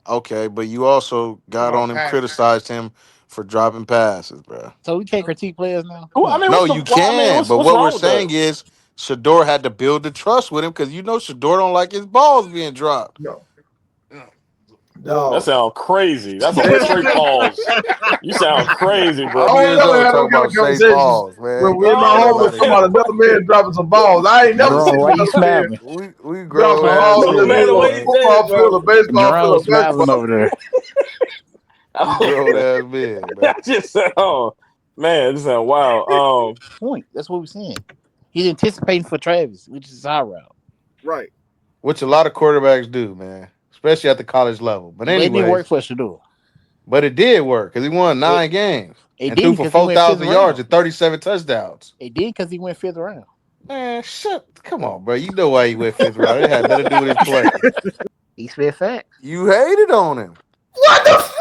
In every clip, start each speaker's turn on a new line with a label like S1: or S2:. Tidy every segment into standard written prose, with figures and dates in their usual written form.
S1: Okay, but you also got
S2: Oh,
S1: on him, criticized him for dropping passes, bro.
S3: So we can't critique players now.
S2: Well,
S3: Come
S2: I
S3: on.
S2: mean,
S1: No,
S2: what's the?
S1: you
S2: Well, I mean,
S1: can. But
S2: what's
S1: what we're
S2: wrong with that?
S1: saying is Shador had to build the trust with him because you know Shador don't like his balls being dropped.
S4: No,
S2: That
S4: dog.
S2: sounds crazy. That's a
S4: I
S2: straight pause. You sound crazy,
S1: I'm
S2: bro.
S4: don't
S1: years
S4: know
S1: old
S4: how them
S1: talking
S4: kind
S1: about
S4: of
S1: safe
S4: conversations
S1: balls, man.
S4: when
S1: Get
S4: my
S1: the hell
S2: No,
S4: homie
S1: out of
S4: talking
S1: here.
S4: about another man dropping some balls. I ain't never
S3: Jerome,
S4: seen
S3: why you
S4: another man
S3: smiling?
S1: We
S4: drop
S1: grown
S4: some
S1: ass
S4: balls
S2: no
S4: that
S1: men,
S4: ain't
S2: matter
S4: on
S2: what
S4: a
S2: he
S1: man.
S2: said,
S4: football field, a
S2: bro.
S4: baseball field,
S3: Jerome
S4: or
S3: smiling
S4: basketball
S3: over there.
S1: We grown ass men, man.
S2: That just sound, man. This sound wild.
S3: Point. That's what we're saying. He's anticipating for Travis, which is our route.
S4: right.
S1: Which a lot of quarterbacks do, man, especially at the college level. But
S3: But it didn't work
S1: anyways,
S3: for Shador.
S1: but it did work because he won
S3: It
S1: 9 games
S3: it
S1: and threw
S3: didn't
S1: for
S3: because he went fifth
S1: 4,000 yards
S3: round.
S1: and 37 touchdowns.
S3: It did because he went fifth round.
S1: Man, shut. Come on, bro. You know why he went fifth round. It had nothing to do with his play.
S3: He spit facts.
S1: You hated on him.
S4: What the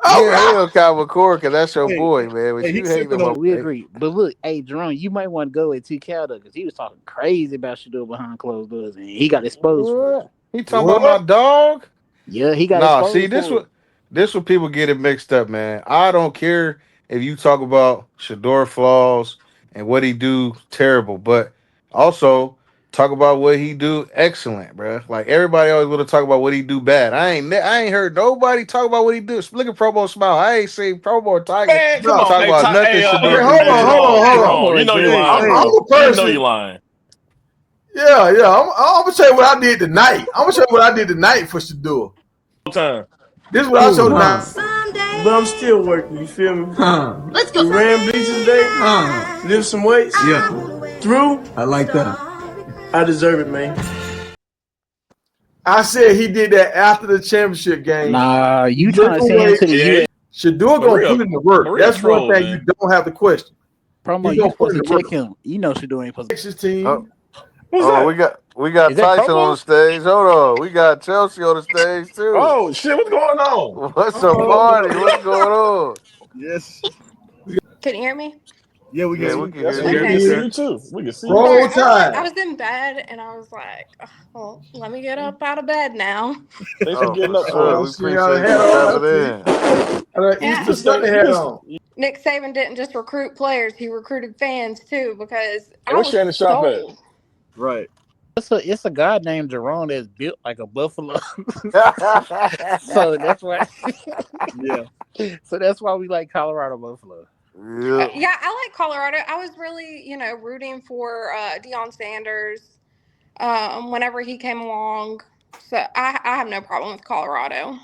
S1: You
S4: All
S1: can hate
S4: right.
S1: on Kyle McCord because that's your
S4: Hey,
S1: boy, man. But
S4: hey,
S1: you
S4: he's
S1: hate
S4: sipping
S1: him
S4: on.
S1: on.
S3: We agree. But look, hey Jerome, you might want to go at T Cal because he was talking crazy about Shador behind closed doors and he got exposed for it.
S1: What? He talking about my
S4: What?
S1: dog?
S3: Yeah, he got
S1: Nah, see,
S3: exposed
S1: this
S3: for it.
S1: what people get it mixed up, man. I don't care if you talk about Shador flaws and what he do terrible, but also talk about what he do excellent, bro. Like everybody always want to talk about what he do bad. I ain't heard nobody talk about what he do. Look at Pro Bowl Smile. I ain't seen Pro Bowl Tiger
S2: Man, come
S4: No.
S2: on.
S1: talk
S2: Hey,
S1: about nothing
S2: hey,
S1: Shador
S4: Okay,
S1: do
S4: hold
S2: hey,
S4: on,
S1: good.
S4: hold on, hold on.
S2: Jerome.
S3: Promo
S2: You
S3: is
S2: know you
S3: very
S2: lying,
S4: I'm
S3: good.
S2: bro.
S4: a
S2: You know you
S4: person.
S2: lying.
S4: Yeah. I'm gonna tell you what I did tonight. I'm gonna show you what I did tonight for Shador.
S2: All time.
S4: This is what I showed
S5: Cool.
S4: tonight.
S5: But I'm still working, you feel me? Let's go. We ran bleachers today. Lift some weights. Yeah. Through. I like that. I deserve it, man.
S4: I said he did that after the championship game.
S3: Nah, you trying to
S4: Lifting
S3: send him to
S4: weights.
S3: the
S2: Yeah,
S3: US
S4: Shador gonna
S2: Maria,
S4: put in the work.
S2: Maria
S4: That's one
S2: troll,
S4: thing you
S2: man.
S4: don't have to question.
S3: promo.
S4: He
S3: You
S4: gonna put
S3: supposed
S4: in
S3: to
S4: the work.
S3: check him. You know Shador ain't supposed to.
S4: Texas
S1: Oh,
S4: team.
S2: Who's
S1: oh,
S2: that?
S1: we got
S3: Is that
S1: Tyson on the
S3: promo?
S1: stage. Hold on. We got Chelsea on the stage too.
S2: Oh shit, what's going on?
S1: What's a
S4: Uh-oh.
S1: party? What's going on?
S4: Yes.
S6: Can you hear me?
S4: Yeah, we
S1: Yeah,
S4: can.
S1: we can
S2: Yes,
S1: hear
S2: we
S4: Yeah,
S1: you.
S2: can.
S4: we
S2: We
S6: Okay.
S2: see
S4: here.
S2: you too. We can see you
S6: Sorry,
S4: Roll
S2: too.
S6: I
S4: Tide.
S6: was in bed and I was like, "Ugh, well, let me get up out of bed now.
S2: Thanks for
S1: Oh,
S2: getting
S1: for
S2: up
S4: Oh,
S2: for
S1: sure.
S4: I
S1: We
S2: us.
S4: see y'all
S1: appreciate
S4: had
S1: you
S4: on. I
S1: stepping
S4: see.
S1: in.
S4: I got
S2: You
S6: Yeah,
S4: Easter
S2: can stay.
S4: Sunday
S2: You
S4: hat
S2: can.
S4: on.
S6: Nick Saban didn't just recruit players; he recruited fans too because
S2: Hey,
S6: I
S2: where's
S6: was
S2: Shannon Sharp at?
S6: sold.
S4: Right.
S3: It's a guy named Jerome that's built like a buffalo. So that's why.
S4: Yeah.
S3: So that's why we like Colorado Buffalo.
S1: Yep.
S6: Yeah, I like Colorado. I was really, rooting for Deion Sanders whenever he came along. So I have no problem with Colorado.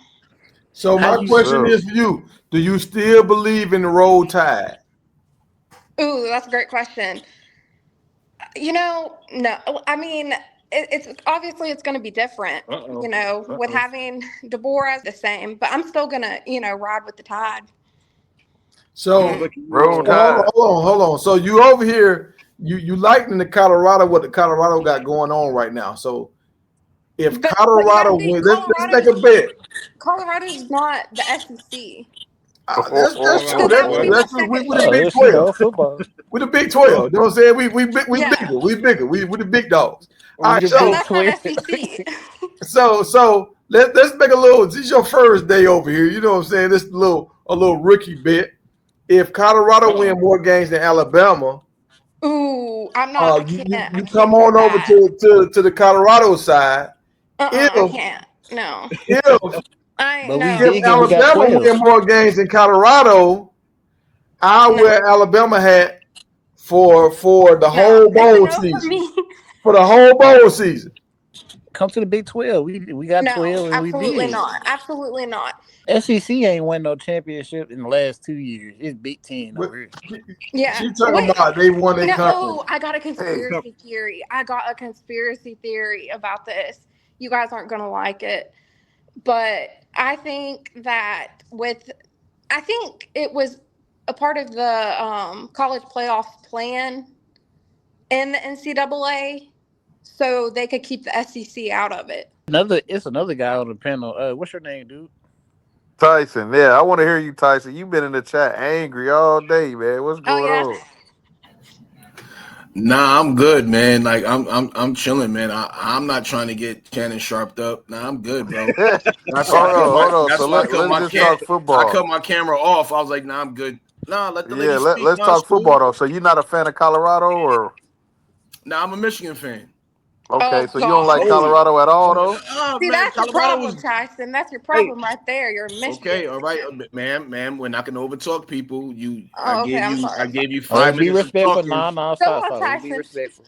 S4: So
S3: How
S4: my
S3: you?
S1: For
S4: question
S1: sure.
S4: is for you: do you still believe in the Roll Tide?
S6: Ooh, that's a great question. No. I mean, it's obviously it's going to be different.
S2: Uh oh. Uh
S6: With
S2: oh.
S6: having DeBoer as the same, but I'm still gonna, ride with the Tide.
S4: So,
S1: Roll
S4: so hold on,
S1: Tide.
S4: hold on, hold on. So you over here, you liking the Colorado what the Colorado got going on right now. So if
S6: But you got to
S4: Colorado
S6: think
S4: wins, let's make a bet.
S6: Colorado's not the SEC,
S4: That's
S6: so
S4: true.
S6: that would be my
S4: We
S6: second
S4: the
S3: Oh,
S4: Big
S3: it's
S4: 12.
S3: football.
S4: We the Big 12. You know what I'm saying? We
S6: yeah.
S4: bigger. We bigger. We the big dogs. All
S3: We
S4: right.
S3: the
S6: So
S3: Big
S4: So
S6: that's not
S3: 12.
S6: SEC.
S4: let's make a little. This is your first day over here. You know what I'm saying? This a little rookie bet. If
S2: Uh
S4: Colorado win
S2: oh.
S4: more games than Alabama,
S6: Ooh, I'm not. I
S4: you,
S6: can't. I
S4: you
S6: can't
S4: come
S6: do
S4: on over
S6: that.
S4: to the Colorado side.
S6: I
S4: If
S6: can't. No,
S4: if
S6: I
S3: But we
S4: if
S6: no
S3: big and we got
S4: Alabama win
S3: 12.
S4: more games than Colorado, I
S6: no.
S4: wear Alabama hat for the
S6: No,
S4: whole
S6: it's a
S4: bowl
S6: no for
S4: season.
S6: me.
S4: For the whole bowl season.
S3: Come to the Big 12. We got
S6: No,
S3: 12 and we
S6: absolutely
S3: big.
S6: not. Absolutely not.
S3: SEC ain't won no championship in the last 2 years. It's Big Ten
S4: But
S3: over here.
S6: Yeah.
S4: she talking
S6: Wait.
S4: about they won their conference.
S6: Oh, I got a
S1: Hey,
S6: conspiracy theory. I got a conspiracy theory about this. You guys aren't going to like it. But I think that I think it was a part of the college playoff plan in the NCAA so they could keep the SEC out of it.
S3: It's another guy on the panel. What's your name, dude?
S1: Tyson. Yeah, I want to hear you, Tyson. You've been in the chat angry all day, man. What's
S6: Oh,
S1: going
S6: yeah.
S1: on?
S4: Nah, I'm good, man. Like I'm chilling, man. I'm not trying to get Shannon sharped up. Nah, I'm good, bro. That's why I cut my
S1: Hold on. So
S4: that's why
S1: let's just talk
S4: I
S1: football.
S4: cut my camera off. I was like, nah, I'm good. Nah, let the lady
S1: Yeah,
S4: speak.
S1: let's
S4: Nah, it's
S1: talk football
S4: cool.
S1: though. So you're not a fan of Colorado, or
S4: Nah, I'm a Michigan fan.
S1: okay?
S6: Oh
S1: So you don't like
S6: gosh.
S4: Oh,
S1: Colorado at all, though?
S6: See,
S4: man,
S6: that's your
S4: Colorado
S6: problem,
S4: was
S6: Tyson. That's your
S4: hey.
S6: problem right there. You're a Michigan
S4: Okay, all right,
S6: fan.
S4: ma'am, we're not gonna overtalk people.
S6: Oh, okay. I'm sorry.
S4: I
S6: I'm sorry.
S4: gave you
S3: Hey,
S4: 5
S3: be
S4: minutes of
S3: respectful.
S4: talking.
S3: Nah,
S6: Go
S3: stop,
S6: on,
S3: stop. Let's be
S6: Tyson.
S3: respectful.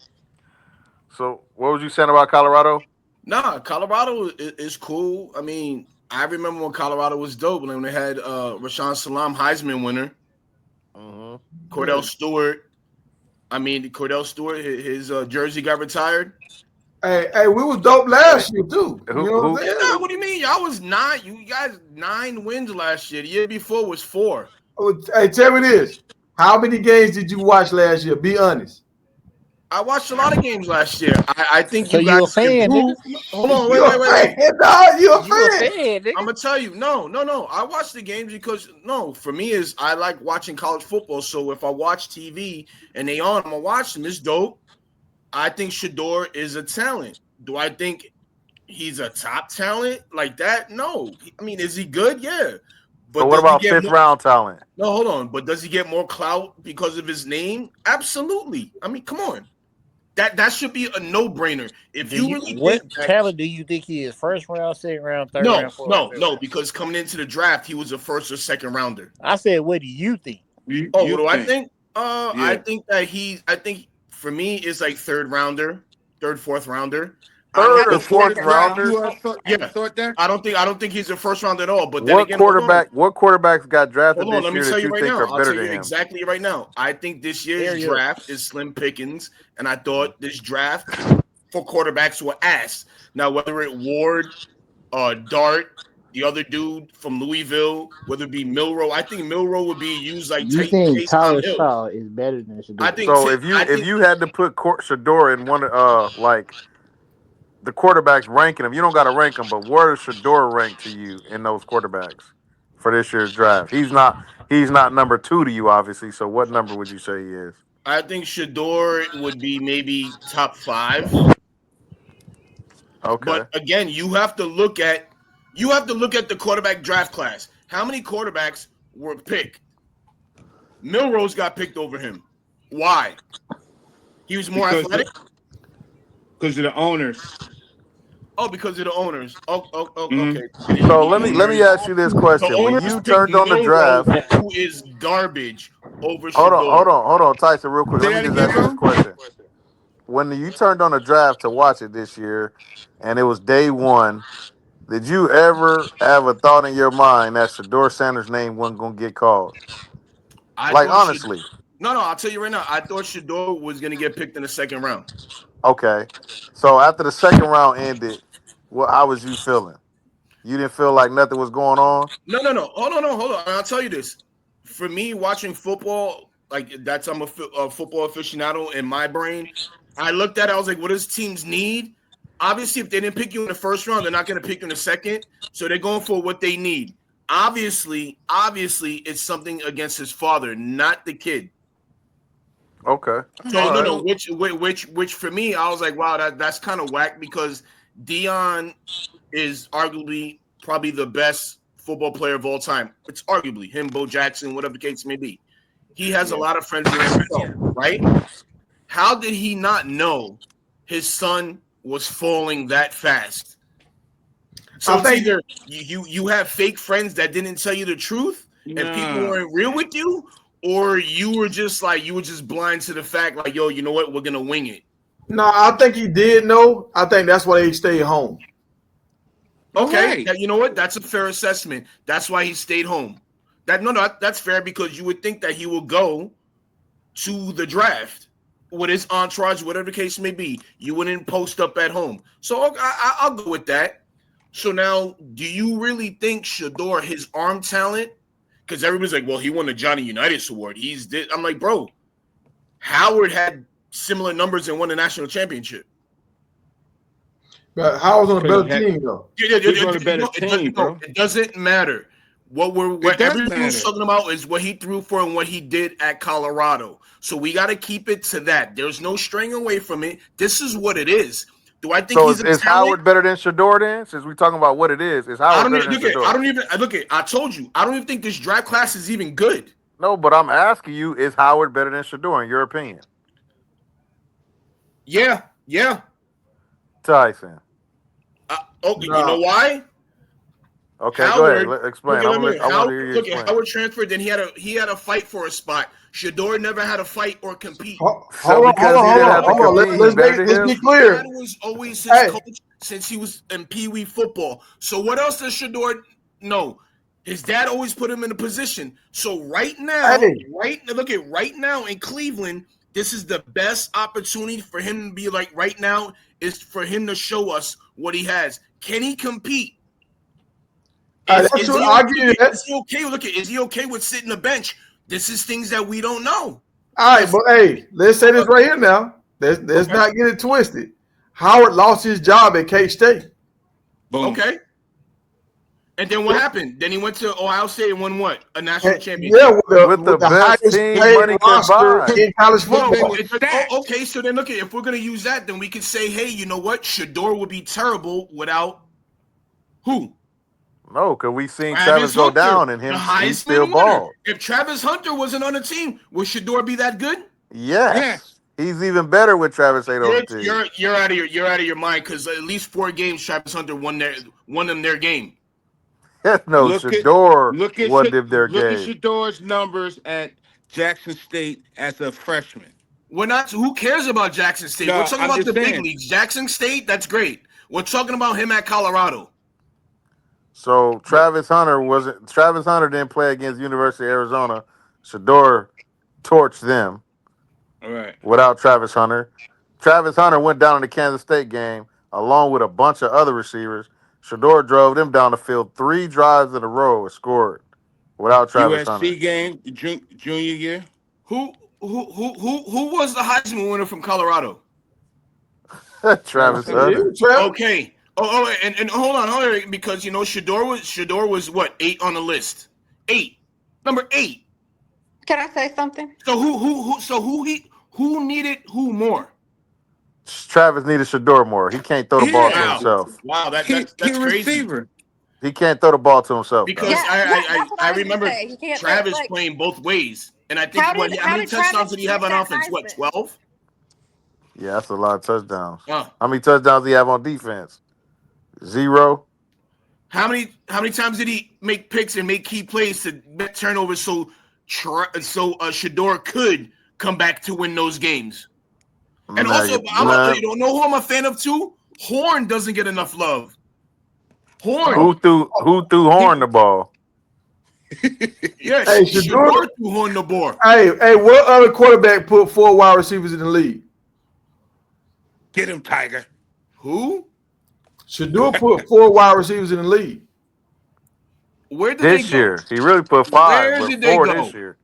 S1: So what was you saying about Colorado?
S4: Nah, Colorado is cool. I mean, I remember when Colorado was dope when they had Rashawn Salam Heisman winner,
S1: Hmm.
S4: Cordell Stewart. I mean, Cordell Stewart, his jersey got retired.
S5: Hey, we was dope last year too. You know what I'm
S1: Who?
S4: Yeah, nah,
S5: saying?
S4: what do you mean? Y'all was 9. You guys 9 wins last year. The year before was 4.
S5: Hey, tell me this: how many games did you watch last year? Be honest.
S4: I watched a lot of games last year. I think
S3: So
S4: you
S3: you a
S4: guys
S3: fan, nigga?
S4: improved. Hold on,
S5: You a
S4: wait.
S5: fan, dog? You a
S3: You a
S5: fan?
S3: fan,
S4: I'm
S3: nigga?
S4: gonna tell you, no. I watch the games because for me is I like watching college football. So if I watch TV and they on, I'm gonna watch them. It's dope. I think Shador is a talent. Do I think he's a top talent like that? No. I mean, is he good? Yeah.
S1: So
S4: But
S1: what
S4: does he
S1: about
S4: get
S1: fifth
S4: more?
S1: round talent?
S4: No, hold on. But does he get more clout because of his name? Absolutely. I mean, come on. That should be a no-brainer. If you really
S3: What
S4: think that
S3: talent do you think he is? First round, second round, third
S4: no,
S3: round, fourth round,
S4: no,
S3: fifth
S4: no,
S3: round.
S4: because coming into the draft, he was a first or second rounder.
S3: I said, what do you think?
S4: Oh, what
S2: You
S4: do I
S2: think?
S4: think? I
S2: Yeah.
S4: think that I think for me it's like third rounder, third, fourth rounder. I don't
S6: I
S1: Third or
S6: think
S4: think,
S1: fourth
S6: second
S2: Before
S6: round.
S1: rounder?
S2: you
S4: yeah,
S2: thought that?
S4: I don't think he's a first round at all. But then
S1: What
S4: again, hold on,
S1: quarterback? What quarterbacks got drafted
S4: hold on.
S1: this
S4: Let me
S1: year
S4: tell
S1: that
S4: you
S1: you
S4: right
S1: think
S4: now.
S1: are
S4: I'll
S1: better
S4: tell
S1: than
S4: you
S1: him?
S4: exactly right now. I think this year's
S3: Hurry up.
S4: draft is slim pickings, and I thought this draft for quarterbacks were ass. Now, whether it Ward, Dart, the other dude from Louisville, whether it be Milrow, I think Milrow would be used like
S3: You think
S4: Taysom
S3: Tyler
S4: Hill.
S3: Shaw is better than
S4: I
S3: Shador?
S4: think
S1: So
S4: I
S1: if
S4: think
S1: you had to put Shador in one like the quarterbacks ranking them, you don't got to rank them, but where does Shador rank to you in those quarterbacks for this year's draft? He's not number 2 to you, obviously. So what number would you say he is?
S4: I think Shador would be maybe top 5.
S1: Okay.
S4: But again, you have to look at the quarterback draft class. How many quarterbacks were picked? Milrose got picked over him. Why? He was more
S2: Because
S4: athletic.
S2: of the owners.
S4: Oh, because of the owners.
S2: Mm-hmm.
S4: Okay. Did he
S1: So
S4: beat
S1: let
S4: the
S1: me
S2: Mm-hmm.
S1: let me
S4: owners?
S1: ask you this
S4: The
S1: question: when
S4: owners
S1: you
S4: picked
S1: turned on the
S4: Milrow,
S1: draft,
S4: who is garbage, over Shador.
S1: hold on, Tyson, real quick.
S2: Say
S1: Let me
S2: that
S1: just
S2: again,
S1: ask you this
S2: bro.
S1: question: when you turned on the draft to watch it this year, and it was day one, did you ever have a thought in your mind that Shador Sanders' name wasn't gonna get called?
S4: I
S1: Like
S4: thought
S1: honestly,
S4: no, I'll tell you right now. I thought Shador was going to get picked in the second round.
S1: okay. So after the second round ended, how was you feeling? You didn't feel like nothing was going on?
S4: No. Hold on. I'll tell you this. For me, watching football, like that's I'm a football aficionado in my brain. I looked at it. I was like, what does teams need? Obviously, if they didn't pick you in the first round, they're not going to pick you in the second. So they're going for what they need. Obviously, it's something against his father, not the kid.
S1: Okay.
S4: So
S2: Hey,
S1: All
S4: no,
S1: right.
S2: so
S4: which for me, I was like, wow, that's kind of whack because Dion is arguably probably the best football player of all time. It's arguably him, Bo Jackson, whatever the case may be. He has a
S2: yeah.
S4: lot of friends in the NFL, right? How did he not know his son was falling that fast? So
S5: I
S4: it's
S5: think
S4: either you have fake friends that didn't tell you the truth and people
S2: Nah.
S4: weren't real with you, or you were just blind to the fact, like, yo, you know what, we're gonna wing it.
S5: no, I think he did know. I think that's why he stayed home.
S2: All
S4: Okay,
S2: right.
S4: you know what? That's a fair assessment. That's why he stayed home. That's fair because you would think that he will go to the draft with his entourage, whatever the case may be. You wouldn't post up at home. So I'll go with that. So now, do you really think Shador, his arm talent, because everybody's like, well, he won the Johnny Unitas award. I'm like, bro, Howard had similar numbers and won the national championship.
S5: But Howard's on a
S2: Because
S5: better team though.
S4: Yeah,
S2: he brought a better team,
S4: no,
S2: bro.
S4: it doesn't matter. What everyone's talking about is what he threw for and what he did at Colorado. So we got to keep it to that. There's no straying away from it. This is what it is. Do I think he's a
S1: is
S4: talent?
S1: Howard better than Shador then? Since we're talking about what it is Howard better than Shador?
S4: I don't even look at. I told you, I don't even think this draft class is even good.
S1: No, but I'm asking you, is Howard better than Shador in your opinion?
S4: Yeah.
S1: Tyson.
S4: You know why?
S1: Okay,
S4: Howard,
S1: go ahead. Explain. I want to hear you explain.
S4: Howard transferred, then he had a fight for a spot. Shador never had to fight or compete.
S5: Hold on. Let's be clear.
S4: That was always his coach since he was in Pee Wee football. So what else does Shador know? His dad always put him in a position. So right now in Cleveland, this is the best opportunity for him to be like right now is for him to show us what he has. Can he compete? Is he okay? Look at, is he okay with sitting the bench? This is things that we don't know.
S5: All right, but hey, let's say this right here now. Let's not get it twisted. Howard lost his job at K-State.
S4: Boom. Okay. And then what happened? Then he went to Ohio State and won what? A national championship.
S5: Yeah, with the best team money roster in college football.
S4: Okay, so then look at, if we're going to use that, then we could say, hey, you know what? Shador would be terrible without who?
S1: No, because we've seen Travis go down and he still balled.
S4: If Travis Hunter wasn't on the team, would Shador be that good?
S1: Yes. He's even better with Travis Hunter on the team.
S4: You're out of your mind because at least 4 games Travis Hunter won them their game.
S1: No, Shador won them their game.
S7: Look at Shador's numbers at Jackson State as a freshman.
S4: Who cares about Jackson State? We're talking about the big leagues. Jackson State, that's great. We're talking about him at Colorado.
S1: So Travis Hunter didn't play against University of Arizona. Shador torched them.
S7: All right.
S1: Without Travis Hunter. Travis Hunter went down in the Kansas State game along with a bunch of other receivers. Shador drove them down the field 3 drives in a row and scored without Travis Hunter.
S7: USC game junior year.
S4: Who was the Heisman winner from Colorado?
S1: Travis Hunter.
S4: Okay. And hold on, because you know Shador was what, 8 on the list? 8, number 8.
S6: Can I say something?
S4: So who needed who more?
S1: Travis needed Shador more. He can't throw the ball to himself.
S4: Wow, that's crazy.
S7: Receiver.
S1: He can't throw the ball to himself.
S4: Because I remember Travis playing both ways, and I think how many touchdowns did he have on offense? Heisman? What, 12?
S1: Yeah, that's a lot of touchdowns. How many touchdowns did he have on defense? 0.
S4: How many times did he make picks and make key plays to make turnovers so Shador could come back to win those games? And also, you don't know who I'm a fan of too? Horn doesn't get enough love. Horn.
S1: Who threw Horn the ball?
S4: Yes, Shador threw Horn the ball.
S5: Hey, what other quarterback put 4 wide receivers in the league?
S7: Get him, Tiger.
S4: Who?
S5: Shador put 4 wide receivers in the league.
S4: Where did
S1: this year? He really put 5.
S4: Where did they go?
S1: This year.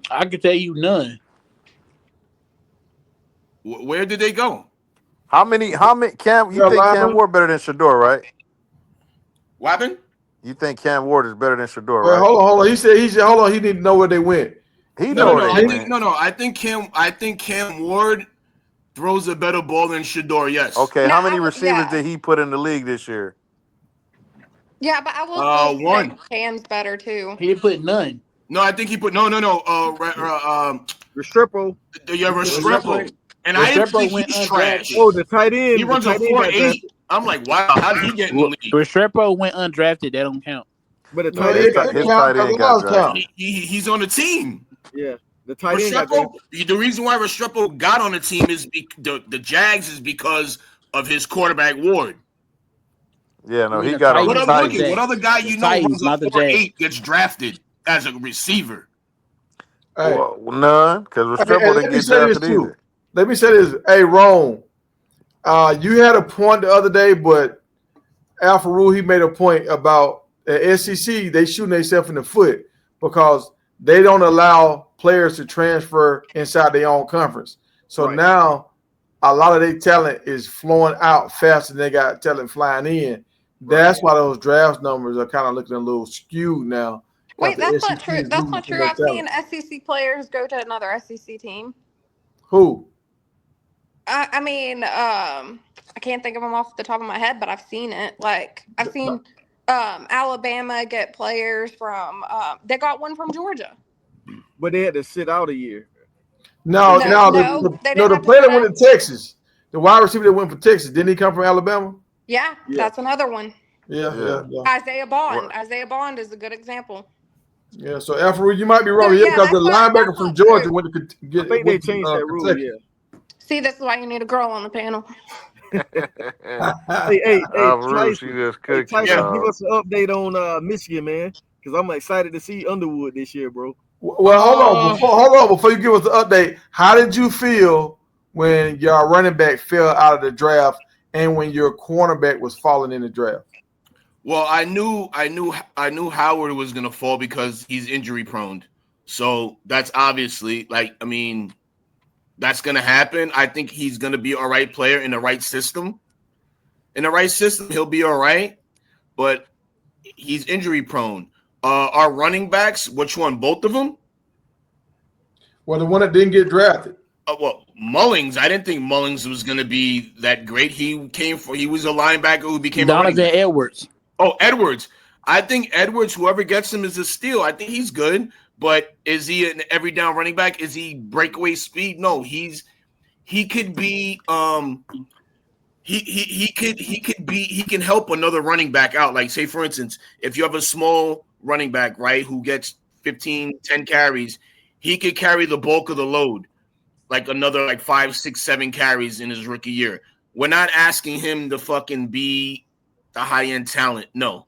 S3: I can tell you none.
S4: Where did they go?
S1: How many Cam? You think Cam Ward better than Shador, right?
S4: What happened?
S1: You think Cam Ward is better than Shador, right?
S5: Hold on. He said hold on. He didn't know where they went.
S4: I think Cam Ward throws a better ball than Shador. Yes.
S1: Okay. How many receivers did he put in the league this year?
S6: Yeah, but I will say
S4: 1.
S6: Cam's better too.
S3: He didn't put none.
S4: No, I think he put no.
S8: Restrepo.
S4: Yeah, Restrepo. And I didn't think he's trash.
S8: Oh, the tight end.
S4: He runs a 4.8. I'm like, wow, how did he get in the league?
S3: Restrepo went undrafted. That don't count.
S8: But the tight end
S5: count.
S4: He's on the team.
S8: Yeah, the tight end.
S4: The reason why Restrepo got on the team is the Jags is because of his quarterback Ward.
S1: Yeah, no, he got on the Titans.
S4: What other guy you know runs a 4.8 gets drafted as a receiver?
S1: Well, none, because Restrepo didn't get drafted either.
S5: Let me say this. Hey, Rome, you had a point the other day, but Alpha Rule, he made a point about the SEC, they shooting themselves in the foot because they don't allow players to transfer inside their own conference. So now a lot of their talent is flowing out faster than they got talent flying in. That's why those draft numbers are kind of looking a little skewed now.
S6: Wait,
S5: The
S6: that's not
S5: SEC
S6: true.
S5: is
S6: That's
S5: losing
S6: not
S5: some
S6: true.
S5: of
S6: I've
S5: their
S6: seen
S5: talent.
S6: SEC players go to another SEC team.
S5: Who?
S6: I mean, I can't think of them off the top of my head, but I've seen it. Like I've seen Alabama get players from. They got one from Georgia.
S8: But they had to sit out a year.
S5: No,
S6: No,
S5: no,
S6: no, they
S5: no.
S6: didn't
S5: The
S6: have to
S5: player
S6: sit
S5: that went
S6: out.
S5: to Texas, the wide receiver that went for Texas, didn't he come from Alabama?
S6: Yeah,
S8: Yeah.
S6: that's another one.
S5: Yeah.
S6: Isaiah Bond.
S1: What?
S6: Isaiah Bond is a good example.
S5: Yeah. So Alfred, you might be
S6: So
S5: wrong. Yeah,
S6: yeah,
S5: because the linebacker
S6: that's
S5: from
S6: not true.
S5: Georgia went to
S8: I think they
S5: went
S8: changed
S5: to
S8: that rule.
S5: Kentucky.
S8: Yeah.
S6: See, this is why you need a girl on the panel.
S8: Hey,
S1: Rue, she
S8: Tyson.
S1: just
S8: Hey,
S1: cooked you,
S8: Tyson,
S4: Yeah.
S8: give
S1: dog.
S8: us an update on Michigan, man. Because I'm excited to see Underwood this year, bro.
S5: Well, hold on before you give us the update. How did you feel when your running back fell out of the draft and when your cornerback was falling in the draft?
S4: Well, I knew Howard was gonna fall because he's injury prone. So that's obviously that's gonna happen. I think he's gonna be all right player in the right system. In the right system, he'll be all right, but he's injury prone. Our running backs, which one? Both of them?
S5: Well, the one that didn't get drafted.
S4: Well, Mullings. I didn't think Mullings was gonna be that great. He was a linebacker who became a running
S3: Donovan
S4: back.
S3: Edwards.
S4: Oh, Edwards. I think Edwards, whoever gets him, is a steal. I think he's good, but is he an every down running back? Is he breakaway speed? No, he could be he can help another running back out. Like say for instance, if you have a small running back, right, who gets 15, 10 carries, he could carry the bulk of the load, like another like 5, 6, 7 carries in his rookie year. We're not asking him to fucking be the high end talent. No,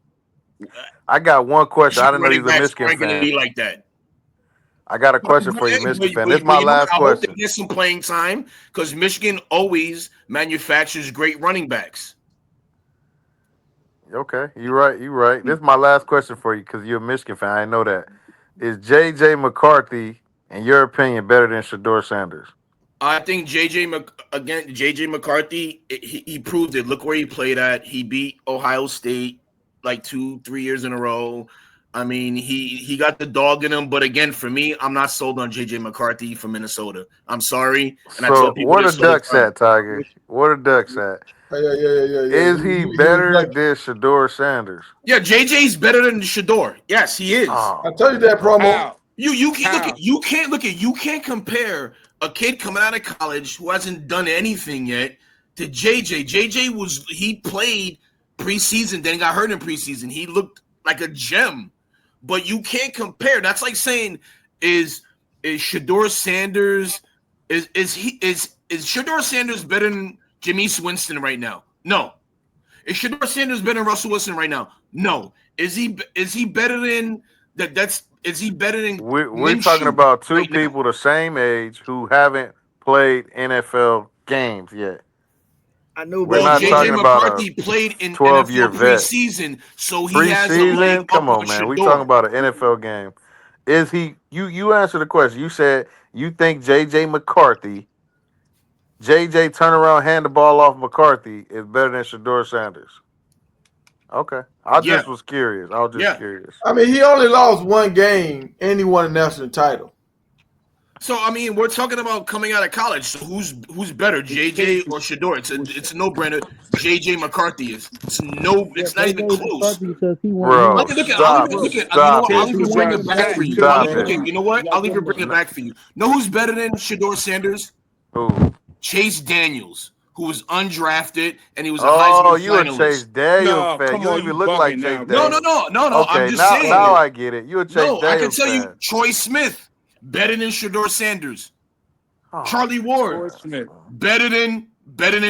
S1: I got one question. I didn't know you
S4: running
S1: was a
S4: backs
S1: Michigan
S4: aren't going to
S1: fan.
S4: be like that.
S1: I got a
S4: But,
S1: question for you, Michigan fan. This is
S4: but
S1: my
S4: you know what?
S1: last
S4: I hope they
S1: question.
S4: get some playing time because Michigan always manufactures great running backs.
S1: Okay, you right. You right. This is my last question for you because you're a Michigan fan. I know that. Is J.J. McCarthy, in your opinion, better than Shador Sanders?
S4: I think JJ McCarthy, he proved it. Look where he played at. He beat Ohio State like 2, 3 years in a row. I mean, he got the dog in him, but again, for me, I'm not sold on JJ McCarthy from Minnesota. I'm sorry, and I tell
S1: So,
S4: people
S1: where the
S4: this all the
S1: Ducks
S4: time.
S1: at, Tiger? Where the Ducks at?
S5: Yeah.
S1: Is he better than Shador Sanders?
S4: Yeah, JJ's better than Shador. Yes, he is.
S5: I
S1: Oh,
S5: told you that promo.
S7: How?
S4: You can't compare a kid coming out of college who hasn't done anything yet to JJ. He played preseason, then got hurt in preseason. He looked like a gem, but you can't compare. That's like saying is Shador Sanders is Shador Sanders better than Jameis Winston right now? No. Is Shador Sanders better than Russell Wilson right now? No. Is he better than that? Is he better than
S1: we're talking
S4: Minshew
S1: about two
S4: right now?
S1: people the same age who haven't played NFL games yet.
S8: I know,
S1: We're
S8: but
S4: Well,
S1: not
S8: J.
S4: JJ
S1: talking about
S4: McCarthy
S1: a
S4: played in
S1: 12-year
S4: NFL
S1: vet.
S4: preseason, so he has a leg
S1: Preseason?
S4: up
S1: Come
S4: on
S1: on, man. We talking
S4: Shador.
S1: about an NFL game. Is he? You answer the question. You said you think J.J. McCarthy, J.J. turn around, hand the ball off McCarthy is better than Shador Sanders. Okay, I
S4: Yeah,
S1: just was curious. I was just
S4: yeah.
S1: curious.
S5: I mean, he only lost one game and he won a national title.
S4: So I mean, we're talking about coming out of college. So who's better, JJ or Shador? It's a no brainer. JJ McCarthy is.
S3: Yeah,
S4: It's not even
S3: JJ
S4: close.
S3: McCarthy because he won.
S1: Bro,
S4: I'll even
S1: stop,
S4: look at you know
S1: stop
S4: what? I'll
S1: it,
S4: even
S7: He's
S4: bring
S7: got
S4: it back for you.
S1: stop
S4: Okay,
S1: it.
S4: you know what? I'll even bring it back for you. Know who's better than Shador Sanders?
S1: Who?
S4: Chase Daniels, who was undrafted and he was a
S1: Oh,
S4: Heisman
S1: you a Chase
S4: finalist.
S1: Daniels
S7: No,
S1: fan.
S7: come
S1: You don't
S7: on,
S1: even
S7: you
S1: look like
S7: bugging
S1: Chase
S7: now,
S4: No,
S7: bro.
S4: no,
S1: Daniels.
S4: no, no, no. I'm
S1: Okay,
S4: just
S1: now
S4: saying.
S1: I get it. You a Chase
S4: No, I can
S1: Daniels
S4: tell you,
S1: fan.
S4: Troy Smith better than Shador Sanders.
S1: Oh,
S4: Charlie Ward
S7: Troy Smith.
S4: better than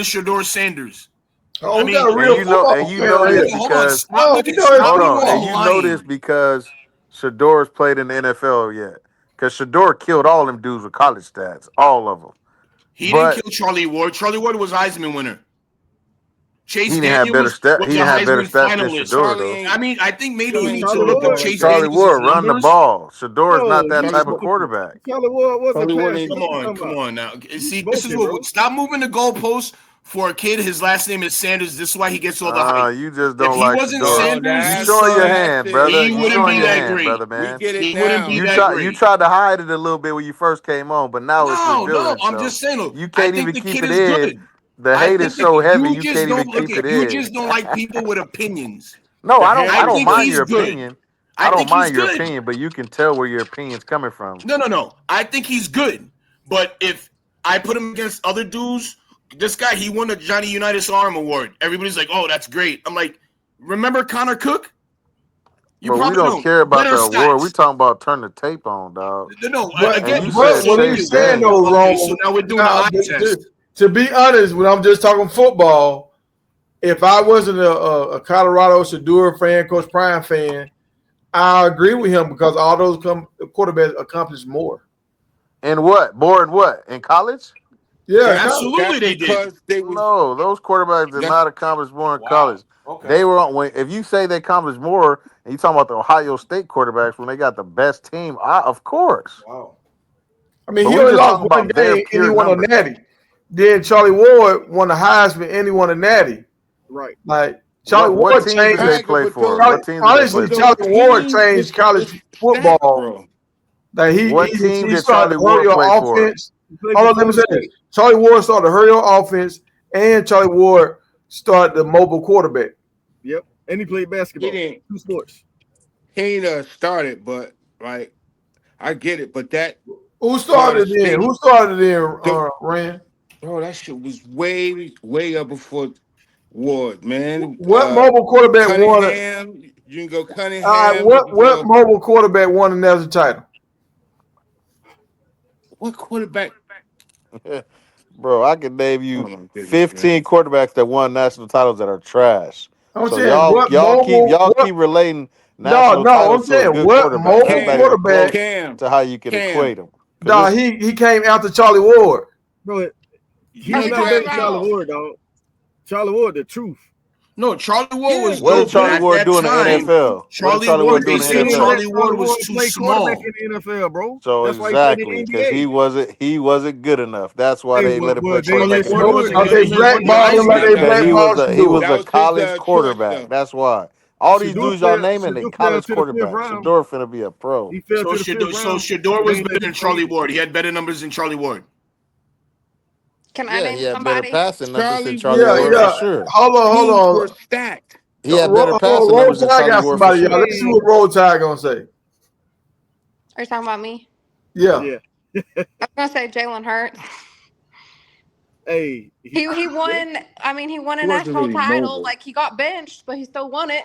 S4: Shador Sanders.
S5: Oh,
S4: I
S5: we got a
S4: mean,
S5: real
S1: and
S5: football
S1: you
S5: fan
S1: know
S5: right
S1: this
S5: here.
S4: hold on,
S1: because
S5: Oh, we know his
S4: stop
S1: hold on, and
S5: football.
S1: you know this
S4: lying.
S1: because Shador's played in the NFL yet. Because Shador killed all them dudes with college stats, all of them.
S4: He didn't
S1: But
S4: kill Charlie Ward. Charlie Ward was Heisman winner. Chase
S1: He didn't have better
S4: Daniels
S1: stat.
S4: was
S1: He
S4: a
S1: didn't have better
S4: Heisman
S1: stats than
S4: finalist.
S1: Shador
S7: Charlie
S1: though.
S7: ain't.
S4: I mean, I think maybe you
S7: Charlie
S4: need
S7: ain't
S4: to
S8: Charlie
S7: throw the
S4: look at
S8: Ward.
S7: ball.
S4: Chase
S1: Charlie
S4: Daniels'
S1: Ward run the
S4: numbers.
S1: ball. Shador is not
S8: No,
S1: that
S8: you
S1: type
S8: ain't
S1: of quarterback.
S8: Charlie Ward wasn't
S7: Charlie Ward
S8: passing.
S7: ain't.
S4: Come
S8: What you
S4: on,
S8: talking
S4: come
S8: about?
S4: on now.
S8: You
S4: See, this is
S8: smoking, bro.
S4: what. Stop moving the goalposts for a kid. His last name is Sanders. This is why he gets all the hype.
S1: You just
S4: If
S1: don't
S4: he
S1: like
S4: wasn't
S1: Shador.
S7: Oh,
S1: You
S4: Sanders'
S7: that's
S1: showing your
S4: son,
S1: hand,
S7: it.
S1: brother.
S4: he
S1: You
S4: wouldn't
S1: showing
S4: be
S1: your
S4: that
S7: Oh,
S1: hand,
S4: great.
S1: brother,
S7: we
S1: man.
S7: get it
S4: He wouldn't be
S7: now.
S4: that
S1: You
S4: great.
S1: tried to hide it a little bit when you first came on, but now it's
S4: No,
S1: revealing
S4: no. I'm
S1: itself.
S4: just saying. Look,
S1: You
S4: I
S1: can't
S4: think
S1: even
S4: the
S1: keep
S4: kid
S1: it
S4: is
S1: in.
S4: good.
S1: The
S4: I
S1: hate
S4: think
S1: is so heavy
S4: you
S1: you
S4: just
S1: can't even
S4: don't look
S1: keep
S4: at.
S1: it
S4: You
S1: in.
S4: just don't like people with opinions.
S1: No,
S7: The
S1: I
S4: I
S1: don't
S7: hammer's
S4: think
S1: mind
S7: good.
S4: he's
S1: your
S4: good.
S1: opinion. I
S4: I
S1: don't
S4: think he's
S1: mind your
S4: good.
S1: opinion, but you can tell where your opinion's coming from.
S4: No. I think he's good. But if I put him against other dudes, this guy, he won the Johnny Unitas Arm Award. Everybody's like, oh, that's great. I'm like, remember Connor Cook? You
S1: But we
S4: probably
S1: don't
S4: don't.
S1: care about
S4: Better
S1: the award. We
S4: stats.
S1: talking about turn the tape on, dog.
S4: No,
S1: And
S4: again,
S1: you
S4: we're
S1: said
S4: saying,
S5: what
S1: Chase
S5: he's
S4: okay,
S5: saying
S1: Daniels.
S5: though,
S4: okay, so
S5: wrong.
S4: now we're doing the
S5: Now,
S4: eye test.
S5: to be honest, when I'm just talking football, if I wasn't a Colorado Shador fan, Coach Prime fan, I agree with him because all those quarterbacks accomplish more.
S1: In what? More in what? In college?
S5: Yeah,
S4: Absolutely,
S7: That's
S4: they did.
S7: because they was.
S1: No, those quarterbacks did
S7: That's
S1: not accomplish more in
S7: wow.
S1: college.
S7: Okay.
S1: They were on. If you say they accomplished more, and you talking about the Ohio State quarterbacks when they got the best team, of course.
S7: Wow.
S5: I mean,
S1: But
S5: he
S1: we
S5: only
S1: just
S5: lost
S1: talking
S5: one
S1: about their
S5: game and he
S1: pure
S5: won a
S1: numbers.
S5: natty. Then Charlie Ward won the Heisman and he won a natty.
S8: Right.
S5: Like Charlie
S1: What
S5: Ward
S1: teams did
S5: changed.
S1: they
S7: Tiger,
S1: play
S7: but
S1: for?
S7: those,
S1: What
S5: Charlie,
S1: teams did they play
S5: honestly,
S7: but those
S1: for?
S5: Charlie Ward
S7: teams,
S5: changed college
S7: it's stats,
S5: football.
S7: bro.
S5: Like
S1: What team
S5: he
S1: did
S5: started
S1: Charlie
S5: to hurry
S1: Ward play
S5: your
S1: for?
S5: offense.
S8: He played
S5: Hold
S8: for
S5: on, let me
S8: Florida
S5: say this.
S8: State.
S5: Charlie Ward started to hurry your offense, and Charlie Ward started the mobile quarterback.
S8: Yep. And he played
S7: He
S8: basketball.
S7: didn't.
S8: Two sports.
S7: He ain't started, but like I get it. But that
S5: Who
S7: Florida
S5: started then?
S7: State,
S5: Who started then?
S7: the,
S5: Rand.
S7: bro, that shit was way up before Ward, man.
S5: What mobile quarterback won it?
S7: Cunningham, you can go Cunningham. You can
S5: What
S7: go.
S5: mobile quarterback won the national title?
S7: What quarterback?
S1: Bro, I can name
S7: Oh
S1: you
S7: my goodness, man.
S1: 15 quarterbacks that won national titles that are trash.
S5: I'm
S1: So
S5: saying
S1: y'all
S5: what
S1: y'all keep
S5: mobile
S1: y'all
S5: what
S1: keep relating
S5: no,
S1: national
S5: no, I'm
S1: titles to a
S5: saying
S1: good
S5: what
S1: quarterback. That's
S5: mobile
S1: not
S7: Cam,
S1: even
S5: quarterback.
S1: close
S7: Cam,
S1: to how you can
S7: Cam.
S1: equate them.
S5: Dog,
S1: Because
S5: he came after Charlie Ward.
S8: Bro,
S7: You
S6: Are
S8: he's
S6: we
S7: know
S8: not
S6: talking
S8: better
S7: that.
S8: than Charlie
S6: about?
S8: Ward, dog. Charlie Ward, the truth.
S4: No, Charlie Ward
S7: Yeah,
S4: was
S1: what did
S4: dope, but
S1: Charlie
S4: at
S1: Ward
S4: that
S1: do in the
S4: time,
S1: NFL? What did
S4: Charlie
S1: Charlie
S4: Ward,
S1: Ward do
S4: they
S1: in
S8: They
S1: the
S4: said
S8: didn't
S1: NFL?
S8: let
S4: Charlie Ward
S8: Charlie
S4: was
S8: Ward
S4: too
S8: play quarterback
S4: small.
S8: in the NFL, bro.
S1: So
S8: That's why he played in
S1: exactly,
S8: the
S1: because
S8: NBA.
S1: he wasn't good enough. That's why
S8: Hey,
S1: they let him play
S8: they
S4: Charlie
S1: quarterback in the
S8: they
S4: Ward was
S8: would
S4: a
S5: Because
S8: they
S1: NFL.
S5: they
S4: he won the
S5: blackballed him like
S4: Heisman.
S5: they
S1: Because
S5: blackballed
S1: he was
S5: Shador.
S1: a
S7: That was his
S1: college
S7: choice,
S1: quarterback.
S7: though.
S1: That's why. All these dudes y'all naming, they
S8: Shador fell
S1: college
S8: to the fifth
S1: quarterbacks.
S8: round.
S1: Shador finna be a pro.
S8: He fell to the fifth
S4: So
S8: round,
S4: Shador
S8: and they
S4: was
S8: ain't
S4: better
S8: let him
S4: than
S8: play.
S4: Charlie Ward. He had better numbers than Charlie Ward.
S6: Can I
S1: Yeah, he
S6: name
S1: had better
S6: somebody?
S1: passing numbers than
S7: Charlie
S1: Charlie
S5: Yeah,
S1: Ward
S7: Ward
S1: for
S5: yeah.
S1: sure.
S5: Hold
S7: teams
S5: on.
S7: were stacked.
S1: He had better passing
S5: Roll
S1: numbers than
S5: Tide
S1: Charlie
S5: got
S1: Ward for
S5: somebody, y'all.
S1: sure.
S5: Let's see what Roll Tide gonna say.
S6: Are you talking about me?
S5: Yeah.
S8: Yeah.
S6: I was gonna say Jalen Hurts.
S8: Hey,
S6: He won. I mean, he won a
S7: He wasn't
S6: national
S7: really
S6: title.
S7: mobile.
S6: Like he got benched, but he still won it.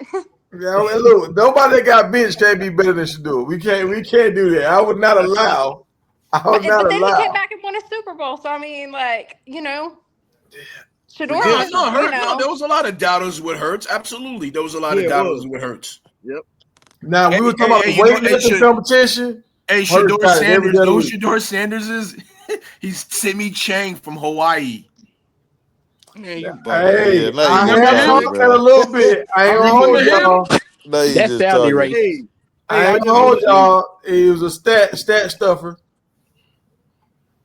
S5: Yeah, well, look, nobody that got benched can't be better than Shador. We can't do that. I would not allow. I would not
S6: But then he came
S5: allow.
S6: back and won a Super Bowl. So I mean, like Shador
S4: No,
S6: was,
S8: redemption.
S4: no, Hurt. No, there was a lot of doubters with Hurts. Absolutely, there was a lot
S8: Yeah,
S4: of
S8: it
S4: doubters
S8: was.
S4: with Hurts.
S8: Yep.
S5: Now
S4: Hey,
S5: we were talking
S4: hey,
S5: about
S4: hey,
S5: the
S4: you know,
S5: weightlifting competition.
S4: hey,
S5: Hurts
S4: Shador
S5: got it every
S4: Sanders.
S5: day of the
S4: Those
S5: week.
S4: Shador Sanders is he's Simi Chang from Hawaii.
S7: Man, you bugging,
S5: Hey,
S1: Yeah,
S7: man.
S1: now you
S5: I
S1: just
S4: Remember
S5: am
S4: him?
S1: talking,
S5: talking a
S1: bro.
S5: little bit. I ain't gonna
S4: Remember
S5: hold
S4: him?
S5: y'all.
S1: Now you
S3: That
S1: just
S3: sounded
S1: talking.
S3: racist.
S8: Hey,
S5: I
S8: I
S5: ain't
S8: just
S5: gonna hold
S8: want
S5: y'all. It was a stat stuffer.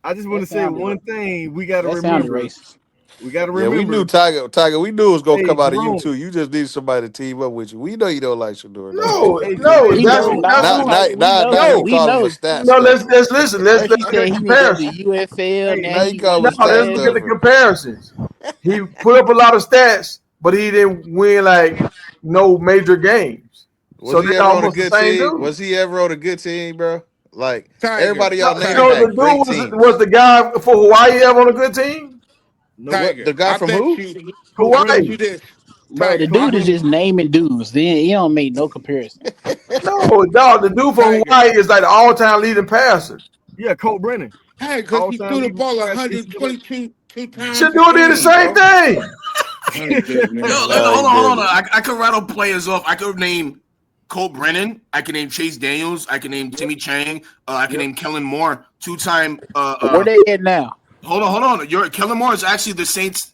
S8: to say one thing we got to
S3: That sounded
S8: remember.
S3: racist.
S8: We got to
S1: Yeah, we knew
S8: remember.
S1: Tiger. We knew it was gonna
S8: Hey,
S1: come out of you
S8: Jerome.
S1: too. You just need somebody to team up with you. We know you don't like Shador, dog.
S5: No,
S8: Hey,
S5: no,
S8: hey,
S3: We
S5: that's
S3: know,
S8: Jerome.
S5: that's
S3: no,
S1: Now,
S5: who.
S1: now,
S3: Tiger. We
S1: now,
S3: know,
S1: now
S5: No,
S1: you
S3: we
S1: call him a
S3: know.
S1: stat
S5: no.
S1: stuffer.
S5: Let's listen. Let's
S3: First he
S5: look at
S3: said
S5: the
S3: he didn't go to
S5: comparison.
S3: UFL.
S8: Hey,
S3: Now
S1: Now you
S3: he
S1: call him
S3: won
S1: a
S5: No,
S3: the
S1: stat
S5: let's look at
S3: US.
S5: the
S1: stuffer.
S5: comparisons. He put up a lot of stats, but he didn't win like no major games.
S1: Was
S5: So
S1: he
S5: they're
S1: ever on a
S5: almost the
S1: good
S5: same
S1: team?
S5: dude.
S1: Was he ever on a good team, bro? Like
S7: Tiger,
S1: everybody y'all
S5: No,
S1: naming
S5: no, the
S7: Tiger,
S1: had
S5: dude
S1: great
S5: was
S1: teams.
S5: the guy for Hawaii ever on a good team?
S8: Nope.
S1: What
S7: Tiger.
S1: the guy
S7: I
S1: from
S7: bet
S1: who?
S7: you.
S8: Colt
S7: I bet
S8: Brennan.
S5: Hawaii.
S7: you this,
S3: Bro, the
S7: Tiger.
S3: dude is just naming dudes. Then he don't make no comparison.
S5: No, dog, the dude from
S7: Tiger.
S5: Hawaii is like the all-time leading passer.
S8: Yeah, Colt Brennan.
S7: Hey, because
S8: All
S7: he
S8: time
S7: threw the
S8: leading
S7: ball
S8: pass NCAA.
S7: 122 times a
S5: Shador did the
S7: game,
S5: same
S7: bro.
S5: thing.
S7: My
S4: Yo,
S7: goodness.
S1: No, he
S4: hold on.
S1: didn't.
S4: I could rattle players off. I could name Cole Brennan. I can name Chase Daniels. I can name
S8: Yep.
S4: Timmy Chang. I can
S8: Yep.
S4: name Kellen Moore. Two-time.
S3: Where they at now?
S4: Hold on. Kellen Moore is actually the Saints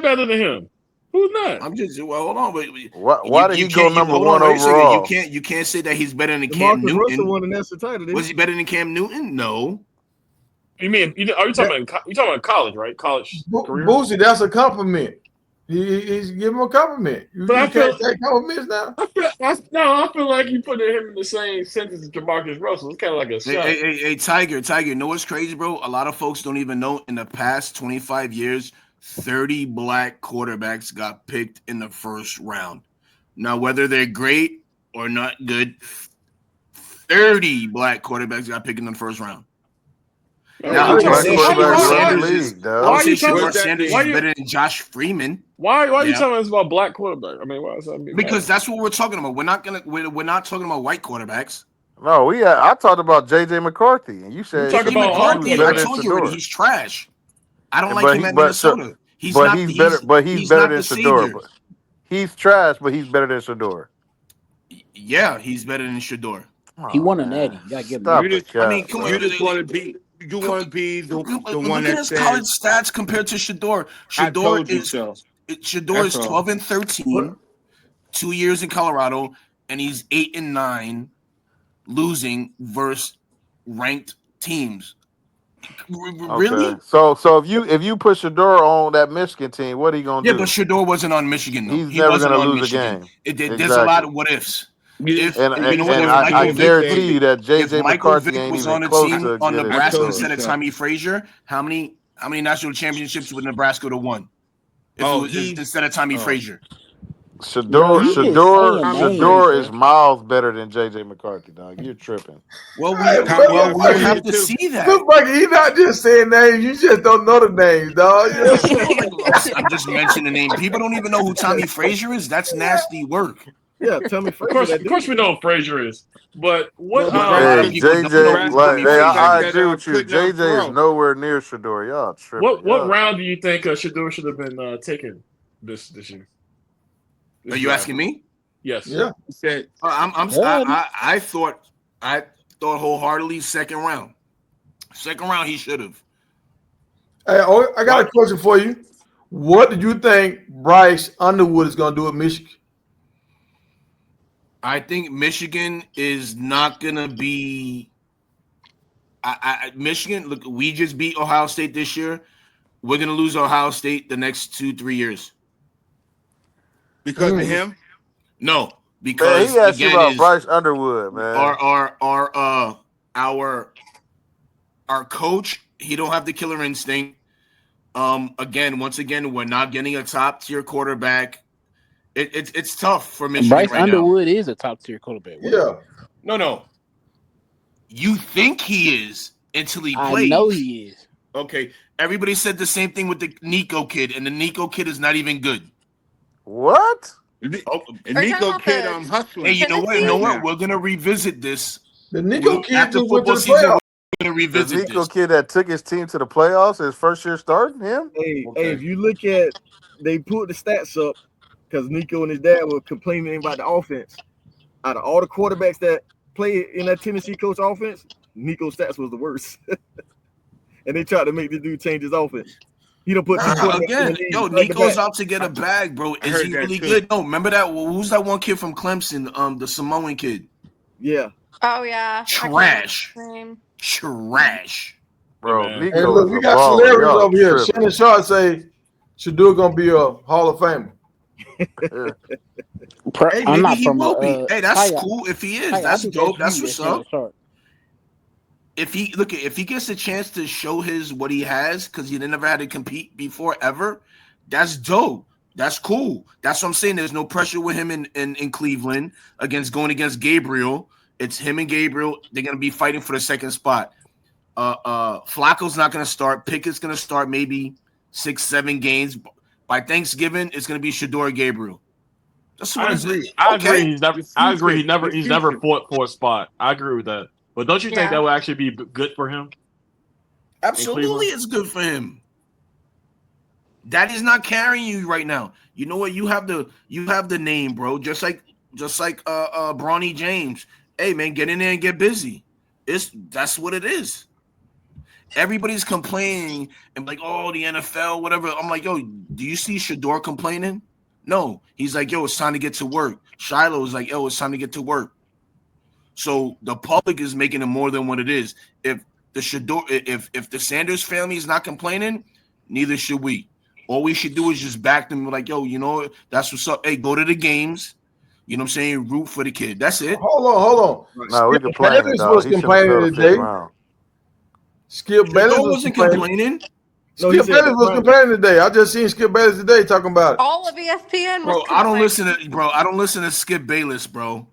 S9: not better than him? Who's not?
S4: I'm just hold on, but
S1: Why did he go number
S4: hold on,
S1: one
S4: wait a second.
S1: overall?
S4: You can't say that he's better than Cam
S8: DeMarcus Russell
S4: Newton.
S8: won the national title. Didn't
S4: Was he better than Cam Newton? No.
S9: You mean are you talking about you talking about college, right? College career.
S5: Boosie, that's a compliment. He's giving him a compliment.
S9: But I
S5: You can't
S9: feel
S5: take compliments now.
S9: I feel like you putting him in the same sentence as Jamarcus Russell. It's kind of like a
S4: Hey,
S9: shot.
S4: hey, Tiger, you know what's crazy, bro? A lot of folks don't even know in the past 25 years, 30 black quarterbacks got picked in the first round. Now, whether they're great or not good, 30 black quarterbacks got picked in the first round. Now,
S9: Why
S4: I
S9: you
S4: would
S1: Black
S4: say
S9: talking?
S4: Shador
S1: quarterbacks run the
S4: Sanders is.
S1: league,
S4: I
S9: Why
S4: would
S1: dog.
S9: are
S4: say
S9: you talking?
S4: Shador
S7: What's that
S4: Sanders
S7: mean?
S4: is better than Josh Freeman.
S9: Why are you
S4: Yeah.
S9: telling us about black quarterback? I mean, why is that
S4: Because that's what we're talking about. We're not talking about white quarterbacks.
S1: No, I talked about J.J. McCarthy, and you
S9: we
S1: said
S9: talking
S4: JJ
S9: about
S1: he
S9: all
S1: was
S4: McCarthy, I
S1: better
S9: quarterbacks?
S1: than
S4: told you already,
S1: Shador.
S4: he's trash. I don't like
S1: But
S4: him
S1: he,
S4: at
S1: but so,
S4: Minnesota.
S1: but he's better. But he's
S4: He's
S1: better
S4: not
S1: than
S4: the
S1: Shador.
S4: savior.
S1: But he's trash. But he's better than Shador.
S4: Yeah, he's better than Shador.
S3: He
S1: Oh
S3: won a natty.
S1: man,
S3: You gotta give him
S1: stop
S3: that.
S7: You
S1: the
S7: just
S4: I mean,
S1: cap,
S4: come on.
S7: you
S1: bro.
S7: just want to be the one
S4: Look at
S7: that
S4: his college
S7: says
S4: stats compared to Shador.
S7: I told you so.
S4: Shador
S7: That's
S4: is
S7: all.
S4: 12 and 13, 2 years in Colorado, and he's 8 and 9, losing versus ranked teams.
S1: Okay,
S4: Really?
S1: so if you put Shador on that Michigan team, what are you gonna
S4: Yeah, but
S1: do?
S4: Shador wasn't on Michigan though.
S1: He's
S4: He
S1: never
S4: wasn't
S1: gonna
S4: on
S1: lose a
S4: Michigan.
S1: game.
S4: There's a lot
S1: Exactly.
S4: of what ifs.
S7: You
S4: If
S1: And
S7: and
S4: you
S7: you
S4: know
S7: just
S4: what,
S1: and
S7: want
S4: if
S7: to
S1: I,
S7: be
S1: I
S4: Michael Vick,
S1: guarantee
S7: everything.
S1: you that
S4: if
S1: J.J.
S4: Michael
S1: McCarthy
S4: Vick
S1: ain't
S4: was
S1: even
S4: on a
S1: close
S4: team
S1: to
S4: on
S1: getting
S7: I
S4: Nebraska
S7: told you
S1: Shador.
S4: instead of
S7: so.
S4: Tommy Frazier, how many national championships would Nebraska have won if it
S7: Oh,
S4: was
S7: he.
S4: instead of Tommy
S7: Oh,
S4: Frazier?
S3: Bro,
S1: Shador,
S3: you
S7: Tommy.
S3: just
S1: Shador,
S3: saying
S7: Tommy
S3: names,
S1: Shador
S7: Frazier.
S1: is
S3: bro.
S1: miles better than J.J. McCarthy, dog. You're tripping.
S4: Well,
S5: Hey,
S7: Tommy
S4: we would have
S7: Frazier
S4: to
S7: too.
S4: see that.
S5: Look, Bucky, he's not just saying names. You just don't know the names, dog.
S4: Yeah, you know, like I'm just mentioning the name. People don't even know who Tommy Frazier is. That's nasty work.
S8: Yeah, Tommy Frazier, that
S9: Of course,
S8: dude.
S9: we know who Frazier is, but
S7: No,
S9: what?
S4: But a lot of
S1: Hey,
S7: Nebraska,
S4: people don't know
S1: J.J.
S4: who
S7: Nebraska
S1: Like,
S4: Tommy
S1: hey,
S4: Frazier
S7: quarterback
S1: I
S7: that
S4: is.
S1: agree with you.
S7: could not
S1: J.J. is
S7: throw.
S1: nowhere near Shador. Y'all tripping.
S9: What
S1: Y'all.
S9: round do you think Shador should have been taken this year?
S4: Are
S9: This
S4: you
S9: draft?
S4: asking me?
S9: Yes.
S5: Yeah.
S7: He said,
S3: Done.
S4: I thought wholeheartedly second round. Second round he should have.
S5: Hey, I got a question for you. What do you think Bryce Underwood is going to do at Michigan?
S4: I think Michigan is not gonna be. Michigan. Look, we just beat Ohio State this year. We're gonna lose Ohio State the next 2-3 years.
S7: because of him.
S4: No,
S1: Man, he
S4: because
S1: asked you
S4: again,
S1: about
S4: is
S1: Bryce Underwood, man.
S4: our coach. He don't have the killer instinct. Once again, we're not getting a top tier quarterback. It's tough for Michigan
S3: Bryce
S4: right now.
S3: Underwood is a top tier quarterback.
S5: Yeah.
S4: No. You think he is until he
S3: I know
S4: plays.
S3: he is.
S4: Okay. Everybody said the same thing with the Nico kid, and the Nico kid is not even good.
S1: What?
S7: And
S4: Oh,
S6: Are you talking
S7: Nico
S6: about
S7: kid,
S6: the
S7: I'm
S4: hey,
S7: hustling
S4: you know what?
S6: Tennessee?
S7: right now.
S4: We're gonna revisit this.
S5: The Nico kid
S4: After
S5: just went to
S4: football
S5: the
S4: season,
S5: playoffs.
S4: we're gonna
S1: The
S4: revisit
S1: Nico
S4: this.
S1: kid that took his team to the playoffs his first year starting him?
S8: Hey,
S1: Okay.
S8: if you look at, they put the stats up because Nico and his dad were complaining about the offense. Out of all the quarterbacks that play in that Tennessee coach offense, Nico's stats was the worst. And they tried to make the dude change his offense. He don't put two quarterbacks in the
S4: Again,
S8: league
S4: yo,
S8: back to
S4: Nico's
S8: back.
S4: out to get a bag, bro.
S7: I
S4: Is
S7: heard
S4: he
S7: that
S4: really
S7: too.
S4: good? No, remember that? Who's that one kid from Clemson? The Samoan kid.
S8: Yeah.
S6: Oh yeah, I can't
S4: Trash.
S6: remember his name.
S4: Trash.
S9: Hey,
S1: Bro,
S9: man.
S5: Hey,
S1: Nico
S5: look,
S1: is
S5: we
S1: a
S5: got
S1: baller.
S5: celebrities
S1: Y'all
S5: over here.
S1: tripping.
S5: Shannon Sharp say Shador going to be a Hall of Famer.
S1: Yeah.
S4: Hey,
S3: I'm
S4: maybe
S3: not
S4: he
S3: from
S4: will be. Hey, that's
S3: Taya.
S4: cool if he is.
S3: Taya, I
S4: That's
S3: think that's
S4: dope.
S3: you.
S4: That's
S3: That's
S4: what's
S3: Shannon
S4: up.
S3: Sharp.
S4: If he gets a chance to show his what he has because he never had to compete before ever, that's dope. That's cool. That's what I'm saying. There's no pressure with him in Cleveland going against Gabriel. It's him and Gabriel. They're gonna be fighting for the second spot. Flacco's not gonna start. Pickett's gonna start maybe 6-7 games. By Thanksgiving, it's gonna be Shador Gabriel. That's what
S9: I
S4: it's
S9: agree. I
S4: okay.
S9: agree.
S7: It's
S9: I agree.
S7: future. It's
S9: He's never
S7: future.
S9: fought for a spot. I agree with that. But don't you think
S6: Yeah.
S9: that would actually be good for him in
S4: Absolutely,
S9: Cleveland?
S4: it's good for him. That is not carrying you right now. You know what? You have the name, bro. Just like Bronny James. Hey man, get in there and get busy. That's what it is. Everybody's complaining and like, oh, the NFL, whatever. I'm like, yo, do you see Shador complaining? No. He's like, yo, it's time to get to work. Shiloh's like, yo, it's time to get to work. So the public is making it more than what it is. If the Shador, if the Sanders family is not complaining, neither should we. All we should do is just back them like, yo, you know, that's what's up. Hey, go to the games. You know what I'm saying? Root for the kid. That's it.
S5: Hold on.
S8: Right.
S1: No, we
S5: Skip
S1: complaining,
S5: Bayless
S1: dog.
S5: was
S1: He shouldn't have failed
S5: complaining
S1: the fifth
S5: today.
S1: round.
S5: Skip Bayless
S4: Shador
S5: was
S4: wasn't
S5: complaining.
S4: complaining.
S8: No, he
S5: Skip
S8: said
S5: Bayless
S8: the
S5: was
S8: prime.
S5: complaining today. I just seen Skip Bayless today talking about it.
S6: All of ESPN was
S4: Bro, I don't
S6: complaining.
S4: listen to Skip Bayless, bro.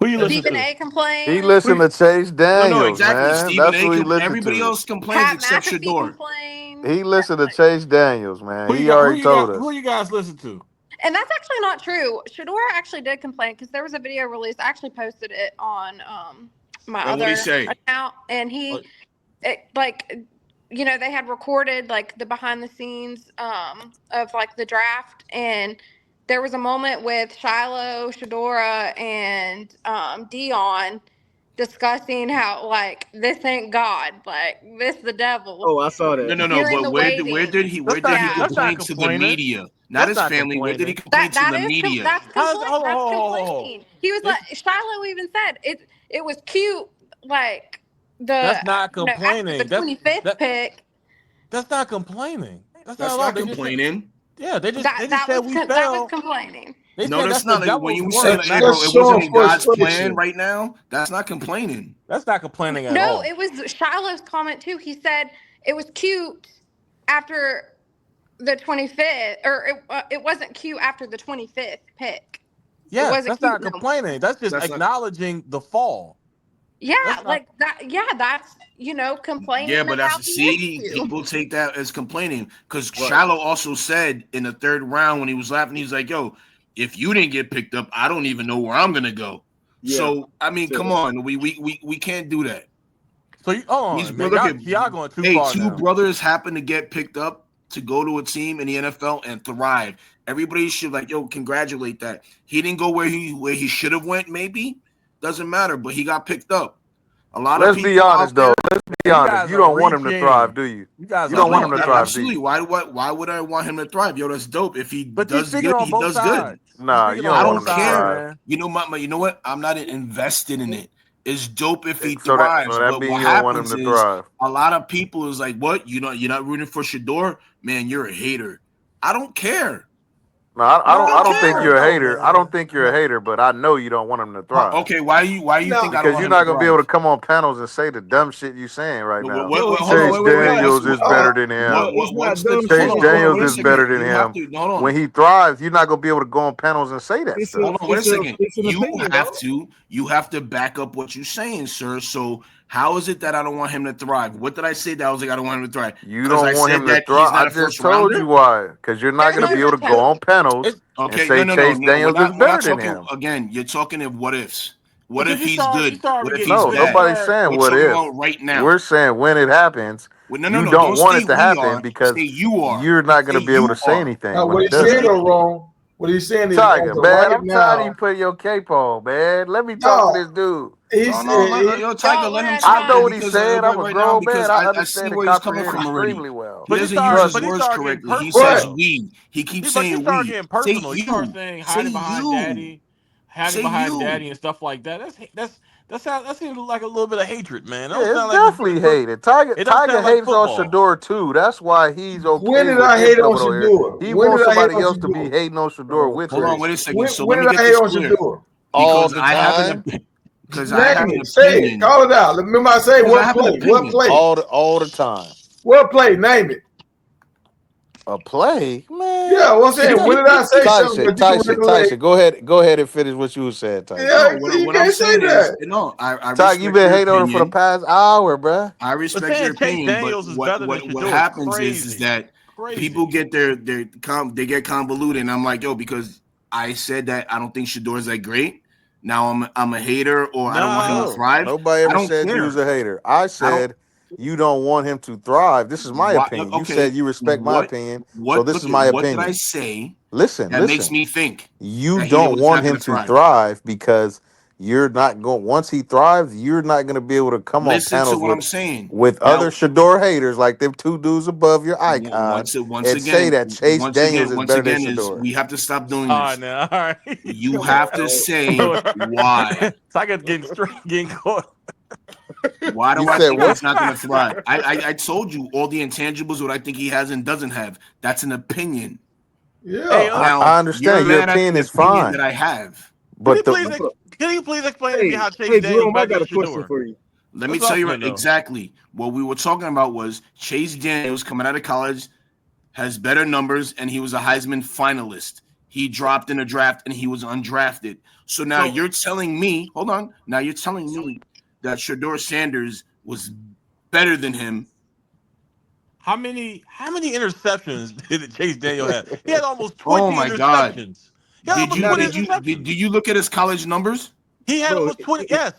S9: Who you listen
S6: Stephen
S9: to?
S6: A.
S1: He
S6: complained.
S1: listened to Chase
S4: No,
S1: Daniels,
S4: exactly.
S1: man.
S4: Stephen
S1: That's
S4: A.
S1: who he listened
S4: Everybody
S1: to.
S4: else complains
S6: Pat
S4: except
S6: McAfee
S4: Shador.
S6: complained.
S1: He listened to Chase Daniels, man.
S9: Who you
S1: He
S9: got? Who
S1: already
S9: you
S1: told
S9: got?
S1: us.
S9: Who you guys listen to?
S6: And that's actually not true. Shador actually did complain because there was a video released. I actually posted it on my
S4: And what'd he
S6: other
S4: say?
S6: account, and they had recorded like the behind the scenes of like the draft, and there was a moment with Shiloh, Shadora, and Dion discussing how like this ain't God, like this the devil
S8: Oh, I saw
S4: No,
S8: that.
S4: no.
S6: during
S4: But
S6: the
S4: where
S6: waiting.
S4: did he
S6: Yeah.
S9: That's not
S4: complain to the
S9: complaining.
S4: media? Not
S9: That's
S4: his
S9: not
S4: family. Where did he
S9: complaining.
S4: complain to the
S6: That's
S4: media?
S9: How's hold on,
S6: that's
S9: hold on, hold on, hold on.
S6: complaining. He was like Shiloh even said it was cute like
S9: That's
S6: the
S9: not
S6: after the
S9: complaining.
S6: 25th pick
S9: That's not complaining. That's not
S4: That's
S9: allowed.
S4: not
S9: They just said,
S4: complaining.
S9: yeah, they
S6: that
S9: just said we
S6: that was
S9: fell.
S6: complaining.
S9: They
S4: No,
S9: said
S4: that's
S9: that's the
S4: not. Like, when
S9: devil's
S4: you say
S9: work,
S4: like,
S9: not
S4: hey, bro,
S5: That's
S4: it
S9: his.
S4: wasn't
S5: showing
S4: in God's plan
S5: frustration.
S4: right now. That's not complaining.
S9: That's not complaining at
S6: No,
S9: all.
S6: it was Shiloh's comment too. He said it was cute after the 25th, or it wasn't cute after the 25th pick. It
S9: Yes,
S6: wasn't
S9: that's
S6: cute.
S9: not
S6: No.
S9: complaining. That's just
S4: That's not.
S9: acknowledging the fall.
S6: Yeah,
S9: That's not.
S6: like that. Yeah, that's
S4: Yeah,
S6: complaining
S4: but that's
S6: about the
S4: see,
S6: issue.
S4: people take that as complaining because
S8: Right.
S4: Shiloh also said in the third round when he was laughing, he's like, "Yo, if you didn't get picked up, I don't even know where I'm gonna go."
S8: Yeah.
S4: So I mean,
S8: Said
S4: come
S8: that.
S4: on, we can't do that.
S9: So hold
S4: These
S9: on, man.
S4: look at
S9: Y'all going too
S4: hey,
S9: far
S4: two
S9: now.
S4: brothers happen to get picked up to go to a team in the NFL and thrive. Everybody should like, yo, congratulate that. He didn't go where he should have went, maybe. Doesn't matter, but he got picked up. A lot of
S1: Let's be
S4: people out
S1: honest,
S4: there.
S1: though. Let's be
S9: You
S1: honest.
S9: guys
S1: You
S9: are
S1: don't want him to thrive,
S9: reaching.
S1: do you?
S9: You guys
S1: You
S9: are
S1: don't want him
S4: No,
S1: to
S9: reaching.
S1: thrive, do
S4: absolutely.
S1: you?
S4: Why would I want him to thrive? Yo, that's dope. If he
S9: But you're
S4: does
S9: speaking
S4: good,
S9: on
S4: he
S9: both
S4: does good.
S9: sides. You're
S1: Nah,
S9: speaking
S1: you
S9: on
S1: don't
S4: I
S1: want
S9: both
S1: him
S4: don't
S1: to
S9: sides,
S4: care.
S1: thrive.
S9: man.
S4: You know what? I'm not invested in it. It's dope if he
S1: So
S4: thrives,
S1: that
S4: but
S1: means
S4: what
S1: you don't want him
S4: happens
S1: to
S4: is
S1: thrive.
S4: a lot of people is like, "What? You're not rooting for Shador? Man, you're a hater." I don't care.
S1: No,
S4: I
S1: I
S4: don't
S1: don't think
S4: care.
S1: you're a
S9: No,
S1: hater. I don't
S9: man.
S1: think you're a hater, but I know you don't want him to thrive.
S4: Okay, why you think
S5: Now,
S4: I don't
S1: Because
S4: want
S1: you're
S4: him to
S1: not gonna be able to
S4: thrive?
S1: come on panels and say the dumb shit you saying right now.
S8: No,
S4: Hold on,
S1: Chase
S8: it's
S4: wait.
S1: Daniels is better than
S8: no,
S1: him.
S8: it's not
S4: What's the
S8: dumb
S1: Chase
S8: shit.
S4: hold
S1: Daniels
S4: on a
S1: is
S4: second.
S1: better than
S4: You have
S1: him.
S4: to hold on.
S1: When he thrives, you're not gonna be able to go on panels and say that
S8: It's
S1: stuff.
S8: a,
S4: Hold on, wait a
S8: it's a,
S4: second.
S8: it's an
S4: You
S8: opinion,
S4: have
S8: dog.
S4: to back up what you're saying, sir. So how is it that I don't want him to thrive? What did I say that I was like I don't want him to thrive?
S1: You
S4: Because I
S1: don't want
S4: said
S1: him to
S4: that he's
S1: thrive. I
S4: not a
S1: just
S4: first
S1: told you
S4: rounder.
S1: why. Because you're not
S6: There's
S1: gonna
S6: no
S1: be able to go
S6: toes.
S1: on panels
S9: It's
S1: and
S4: Okay,
S1: say Chase
S4: no.
S1: Daniels is
S4: We're
S1: better
S4: not
S1: than
S4: talking
S1: him.
S4: again. You're talking of what ifs. What
S9: because
S4: if
S9: you
S4: he's
S9: start. You
S4: good?
S9: start
S4: What
S9: to
S4: if
S9: get.
S4: he's
S1: No,
S9: When you
S4: bad?
S1: nobody's
S9: start.
S1: saying
S4: We're
S1: what
S4: talking
S1: if.
S4: about right now.
S1: We're saying when it happens,
S4: Well, no.
S1: you
S4: Don't
S1: don't want
S4: say
S1: it to
S4: we
S1: happen
S4: are. Say
S1: because
S4: you are.
S1: you're not
S4: Say
S1: gonna be able
S4: you
S1: to say
S4: are.
S1: anything
S5: now
S1: when
S5: what
S1: it
S5: he's
S4: No,
S1: does
S5: saying
S1: happen.
S5: though, wrong. What he's saying is,
S1: Tiger,
S5: as of
S1: man,
S5: right
S1: I'm tired of you
S5: now,
S1: putting your cape on, man. Let me talk to
S5: no,
S1: this dude.
S5: he's
S4: Yo, Tiger,
S6: Y'all
S4: let
S6: one
S4: him
S6: at a
S1: I
S4: talk
S1: know
S4: though,
S1: what
S6: time.
S1: he
S4: because
S1: said. I'm a
S4: right now,
S1: grown man.
S4: because
S1: I
S4: I see
S1: understand and
S4: where he's coming
S1: comprehend
S4: from already.
S1: extremely well.
S4: He
S9: But you
S4: doesn't use
S9: start.
S4: his
S9: But you
S4: words
S9: start getting
S4: correctly. He
S5: what?
S4: says
S9: personal.
S4: we. He keeps
S9: But you
S4: saying
S9: start
S4: we.
S9: getting
S4: Say
S9: personal. You start
S4: you.
S9: saying
S4: Say
S9: hiding behind
S4: you.
S9: daddy, hiding
S4: Say
S9: behind
S4: you.
S9: daddy, and stuff like that. That seems like a little bit of hatred, man. That don't
S1: Yeah, it's
S9: sound like it's
S1: definitely hated.
S9: it don't
S1: Tiger
S9: sound like
S1: hates on
S9: football.
S1: Shador too. That's why he's
S5: When
S1: okay
S5: did
S1: with
S5: I
S1: him
S5: hate on
S1: coming over here.
S5: Shador?
S1: He
S5: When
S1: wants
S5: did I hate
S1: somebody
S5: on
S1: else to be
S5: Shador?
S1: hating on Shador
S8: Oh,
S1: with
S4: Hold
S1: him.
S4: on, wait a second.
S5: When,
S4: So let
S5: when
S4: me
S5: did I
S4: get
S5: hate
S4: this
S5: on
S4: clear.
S5: Shador?
S1: All
S4: Because
S1: the
S4: I have
S1: time.
S4: because I have
S5: Name
S4: an
S5: it. Say it.
S4: opinion.
S5: Call it out. Remember I say
S4: Because I
S5: what
S4: have an
S5: play? What
S4: opinion.
S5: play?
S1: All the time.
S5: What play? Name it.
S1: A play?
S5: Yeah,
S1: Man.
S5: what I'm saying. When did I say something
S1: Tyson,
S5: that you can
S1: Tyson,
S5: recollect?
S1: Tyson. Go ahead and finish what you were saying, Tyson.
S5: Yeah,
S4: No,
S5: you
S4: what I'm
S5: can't say
S4: saying is
S5: that.
S4: no, I
S1: Tiger, you
S4: respect
S1: been
S4: your
S1: hating on him for the
S4: opinion.
S1: past hour, bruh.
S4: I
S9: But
S4: respect your
S9: saying Chase
S4: opinion, but
S9: Daniels is better than
S4: what
S9: Shador is
S4: happens is
S9: crazy.
S4: that people
S9: Crazy.
S4: get they get convoluted, and I'm like, yo, because I said that I don't think Shador's that great. Now I'm a hater, or I don't want him to
S9: No.
S1: No,
S4: thrive.
S1: nobody
S4: I
S1: ever
S4: don't
S1: said you was
S4: care.
S1: a hater. I
S4: I don't.
S1: said you don't want him to thrive. This is my
S4: Why?
S1: opinion. You
S4: Okay,
S1: said you respect my opinion, so this is
S4: okay,
S1: my
S4: what did I
S1: opinion.
S4: say that makes
S1: Listen.
S4: me think
S1: You
S4: that
S1: don't
S4: he's
S1: want
S4: not going
S1: him
S4: to
S1: to
S4: thrive?
S1: thrive because you're not going. Once he thrives, you're not going to be able to come on
S4: Listen to
S1: panels
S4: what I'm saying.
S1: with other
S4: Now,
S1: Shador haters like them two dudes above your icon
S4: once
S1: and say
S4: again,
S1: that Chase Daniels is
S4: once
S1: better than
S4: again, is
S1: Shador.
S4: we have to stop doing
S9: All right
S4: this.
S9: now. All right.
S4: You
S8: come on,
S4: have to
S8: dog.
S4: say why.
S9: So I got getting straight getting caught.
S4: Why do
S1: You
S4: I
S1: said
S4: think
S1: what?
S4: he's not going to thrive? I told you all the intangibles, what I think he has and doesn't have. That's an opinion.
S5: Yeah.
S4: Now,
S1: I
S4: you're
S1: understand your
S4: mad at
S1: opinion
S4: the
S1: is
S4: opinion that
S1: fine,
S4: I have.
S9: Can you
S1: but
S9: please
S1: the
S9: can you please explain to me
S8: Hey,
S9: how Chase
S8: hey,
S9: Daniel
S8: Jerome, I
S9: better
S8: got
S9: than
S8: a question
S9: Shador?
S8: for you.
S4: Let me
S9: That's what
S4: tell
S9: I'm
S4: you
S9: saying, though.
S4: exactly what we were talking about was Chase Daniels coming out of college has better numbers and he was a Heisman finalist. He dropped in a draft and he was undrafted. So now you're telling me, hold on. Now you're telling me that Shador Sanders was better than him.
S9: How many interceptions did Chase Daniel have? He had almost
S4: Oh
S9: 20
S4: my God.
S9: interceptions. He had
S4: Did
S9: almost
S4: you
S8: Now,
S9: 20
S8: the,
S4: did you did,
S9: interceptions.
S4: did you look at his college numbers?
S9: He had
S8: bro,
S9: almost 20. Yes.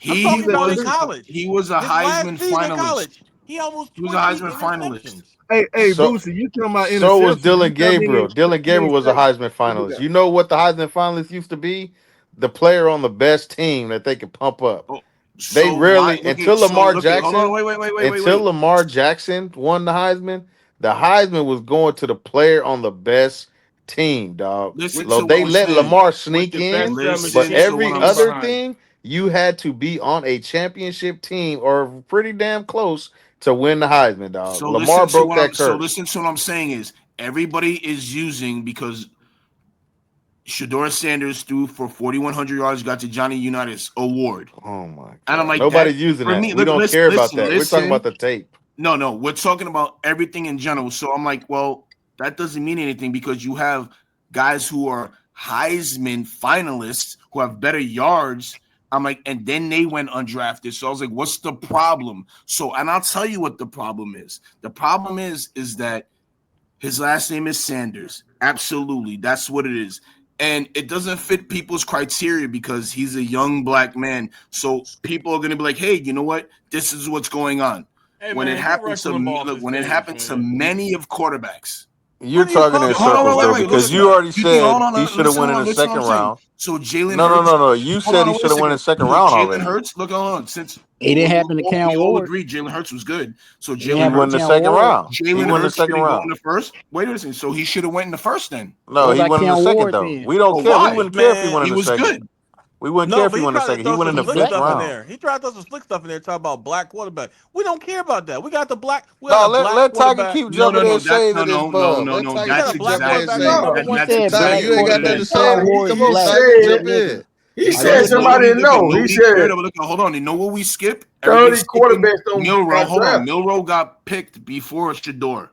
S9: I'm
S4: He
S9: talking about in
S4: was
S8: listen,
S9: college.
S4: he was a
S9: His last
S4: Heisman
S9: season in
S4: finalist.
S9: college. He almost
S4: He was a
S9: 20
S4: Heisman finalist.
S9: interceptions.
S8: hey,
S1: so
S8: Boosie, you talking about
S1: so was
S8: interceptions? You
S1: Dylan
S8: tell me
S1: Gabriel. Dylan
S8: how many
S1: Gabriel was a
S8: sacks
S1: Heisman
S8: he
S1: finalist.
S8: got.
S1: You know what the Heisman finalist used to be? The player on the best team that they could pump up.
S4: Oh,
S1: They
S4: so why
S1: rarely
S4: look at
S1: until
S4: so
S1: Lamar
S4: look at hold on,
S1: Jackson until
S4: wait.
S1: Lamar Jackson won the Heisman. The Heisman was going to the player on the best team, dog.
S4: Listen
S7: with
S4: to what
S1: They
S4: I'm
S1: let
S4: saying.
S1: Lamar
S7: with
S1: sneak
S7: the
S1: in,
S7: best
S1: but
S4: Listen
S7: machine
S4: to what
S1: every
S4: I'm
S7: coming
S1: other
S7: behind.
S1: thing you had to be on a championship team or pretty damn close to win the Heisman, dog. Lamar broke that curse.
S4: listen to what I'm saying is everybody is using because Shador Sanders threw for 4,100 yards, got the Johnny Unitas award.
S1: Oh my
S4: And I'm
S1: god.
S4: like, that
S1: Nobody's using
S4: for
S1: that.
S4: me,
S1: We
S4: look,
S1: don't
S4: listen,
S1: care about
S4: listen,
S1: that. We're talking about
S4: listen.
S1: the tape.
S4: No, we're talking about everything in general. So I'm like, well, that doesn't mean anything because you have guys who are Heisman finalists who have better yards. I'm like, and then they went undrafted. So I was like, what's the problem? So, and I'll tell you what the problem is. The problem is that his last name is Sanders. Absolutely. That's what it is. And it doesn't fit people's criteria because he's a young black man. So people are going to be like, hey, you know what? This is what's going on.
S9: Hey,
S4: When it
S9: man, get
S4: happens
S9: Rush
S4: to
S9: Limbaugh off
S4: look,
S9: this
S4: when it
S9: stage,
S4: happens to
S9: man.
S4: many of quarterbacks.
S1: You're
S9: What are you
S1: talking in
S9: talking
S4: Hold on,
S9: about,
S1: circles
S4: wait,
S1: though
S9: Rush
S4: wait,
S1: because
S4: listen.
S1: you
S9: Limbaugh?
S1: already
S4: You think,
S1: said
S4: hold on,
S1: he should have
S4: listen,
S1: went in the
S4: listen what
S1: second
S4: I'm saying.
S1: round.
S4: So Jalen
S1: No, no,
S4: Hurts,
S1: no, no. You
S4: hold on,
S1: said he
S4: wait a
S1: should have went in
S4: second.
S1: the second
S4: So
S1: round
S4: Jalen
S1: already.
S4: Hurts, look on, since
S3: It didn't happen to
S4: we
S3: Cam
S4: all
S3: Ward.
S4: agreed Jalen Hurts was good. So
S3: It didn't
S1: He
S3: happen to
S1: went in the
S3: Cam
S1: second
S3: Ward.
S1: round. He
S4: Jalen
S1: went in the
S4: Hurts
S1: second
S4: didn't go in
S1: round.
S4: the first. Wait a second. So he should have went in the first then.
S1: No,
S3: What
S1: he
S3: about
S1: went in
S3: Cam
S1: the second
S3: Ward
S1: though.
S3: then?
S1: We don't
S4: Oh,
S1: care. We
S4: why?
S1: wouldn't care if he went
S9: Man,
S1: in
S4: He
S1: the
S4: was
S1: second.
S4: good.
S1: We wouldn't care
S9: no,
S1: if he
S9: but he
S1: went in the
S9: tried to
S1: second. He
S9: throw
S1: went
S9: some
S1: in the
S3: He's
S9: slick
S1: fifth
S3: black
S9: stuff in
S3: though.
S1: round.
S9: there. He tried to throw some slick stuff in there, talking about black quarterback. We don't care about that. We got the black. We got
S1: No,
S9: a black
S1: let Tiger
S9: quarterback.
S1: keep
S4: No,
S1: jumping
S4: no,
S1: in
S4: no.
S1: and
S4: No,
S1: shaving his
S4: no, no,
S1: bug.
S4: no,
S1: Let
S4: no.
S9: We
S1: Tiger
S9: got a
S4: That's
S1: keep
S9: black
S1: jumping in and
S9: quarterback
S4: exactly
S9: named
S1: say
S9: number
S1: it.
S4: that.
S3: He
S9: one
S4: That's
S9: pick.
S3: said
S1: Tiger,
S3: black
S1: you
S4: exactly
S1: ain't
S4: what
S1: got
S4: it
S1: nothing
S3: quarterback.
S1: to
S4: is.
S1: say.
S3: Cam
S5: No,
S3: Ward
S1: Come
S3: is
S5: he
S1: on,
S3: black
S1: Tiger,
S3: skinned
S5: said
S1: jump in.
S3: nigga.
S5: he
S3: Are
S4: No,
S3: you
S5: said
S3: a
S4: no, no.
S3: nigga?
S5: somebody didn't
S4: Look at
S5: know.
S4: no.
S5: He said
S4: Look. Hold on. You know what we skip? Everybody's
S5: 30
S4: skipping
S5: quarterbacks don't
S4: Milrow.
S5: got
S4: Hold on.
S5: drafted.
S4: Milrow got picked before Shador.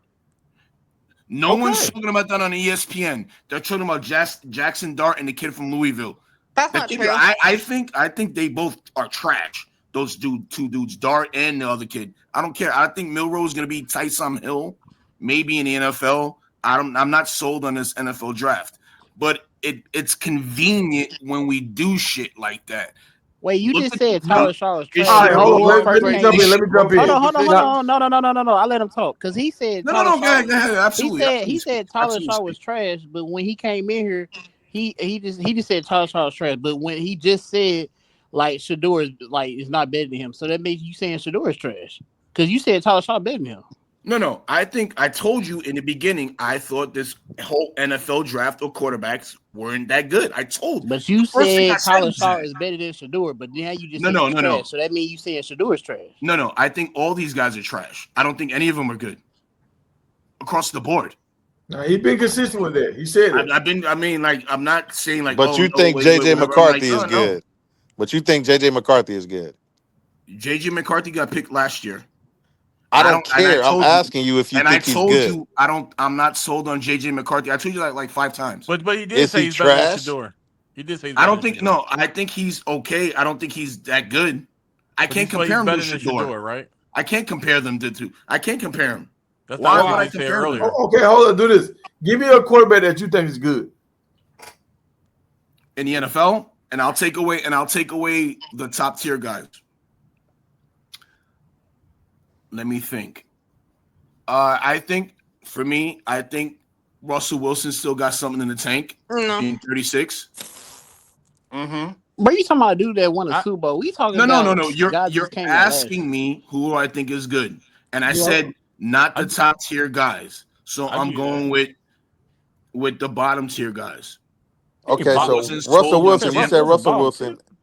S4: No one's
S9: Okay,
S4: talking about that on ESPN. They're talking about Jackson Dart and the kid from Louisville.
S6: That's
S4: The
S6: not
S4: kid,
S6: true.
S4: I think they both are trash. Those two dudes, Dart and the other kid. I don't care. I think Milrow is going to be Tyson Hill, maybe in the NFL. I'm not sold on this NFL draft, but it's convenient when we do shit like that.
S3: Wait, you
S4: Look
S3: just
S4: at
S3: said
S4: no,
S3: Tyler Shaw was
S4: it
S5: All
S3: trash
S5: right,
S4: should
S3: when
S5: hold on.
S3: he
S4: go.
S5: Let,
S3: first
S5: let me
S3: came
S5: jump
S3: in.
S5: in.
S4: It
S5: Let
S4: should
S5: me jump
S3: Hold
S5: in.
S3: on,
S1: Rookie
S3: hold on, hold
S5: Now,
S1: position.
S3: on. No. I let him talk because he said
S4: No,
S3: Tyler
S4: no, go
S3: Shaw.
S4: ahead, go ahead.
S3: He
S4: Absolutely,
S3: said
S4: absolutely
S3: he
S4: speak.
S3: said Tyler
S4: Absolutely
S3: Shaw
S4: speak.
S3: was trash, but when he came in here, he just said Tyler Shaw was trash. But when he just said like Shador is not better than him, so that makes you saying Shador is trash because you said Tyler Shaw better than him.
S4: No. I think I told you in the beginning. I thought this whole NFL draft of quarterbacks weren't that good. I told
S3: But
S4: the
S3: you
S4: first thing I
S3: said
S4: said
S3: Tyler
S4: was
S3: Shaw
S4: that.
S3: is better than Shador, but now you just
S4: No,
S3: said
S4: no,
S3: he's
S4: no, no,
S3: trash. So that means you saying Shador is trash.
S4: no. I think all these guys are trash. I don't think any of them are good across the board.
S5: he's been consistent with that. He said it.
S4: I've been. I mean, like, I'm not saying like,
S1: But
S4: oh
S1: you
S4: no,
S1: think
S4: wait,
S1: JJ
S4: whatever. I'm like,
S1: McCarthy is
S4: no.
S1: good. But you think JJ McCarthy is good.
S4: JJ McCarthy got picked last year.
S1: I
S4: I
S1: don't
S4: don't, and I
S1: care. I'm
S4: told you,
S1: asking you if you think he's good.
S4: I don't. I'm not sold on JJ McCarthy. I told you that like 5 times.
S9: but he did
S1: Is
S9: say
S1: he
S9: he's better than
S1: trash?
S9: Shador. He did say he's
S4: I
S9: better
S4: don't
S9: than
S4: think.
S9: Shador.
S4: No, I think he's okay. I don't think he's that good. I
S9: But you
S4: can't
S9: swear
S4: compare
S9: he's
S4: him to
S9: better than
S4: Shador.
S9: Shador, right?
S4: I can't compare them to two. I can't compare them.
S9: That's not
S4: Why
S9: what you
S4: would I
S9: did say
S4: compare them
S9: earlier.
S5: Okay, hold on. Do this. Give me a quarterback that you think is good.
S4: in the NFL? And I'll take away the top tier guys. Let me think. I think for me, I think Russell Wilson still got something in the tank,
S6: No.
S4: being 36. Mm-hmm.
S3: But you talking about a dude that won a
S9: I,
S3: Super Bowl? We talking
S4: No.
S3: about guy
S4: You're
S3: just came in last
S4: asking
S3: year.
S4: me who do I think is good, and I
S3: You know,
S4: said not the
S9: I,
S4: top tier guys. So
S9: I
S4: I'm
S9: give you that.
S4: going with the bottom tier guys.
S9: You
S1: Okay,
S4: I
S9: bottom.
S1: so
S4: wasn't
S1: Russell
S4: sold
S9: You
S4: on
S9: say
S1: Wilson. You
S4: Cam.
S1: said
S9: Russell Wilson
S1: Russell
S9: bottom
S1: Wilson.
S9: tier?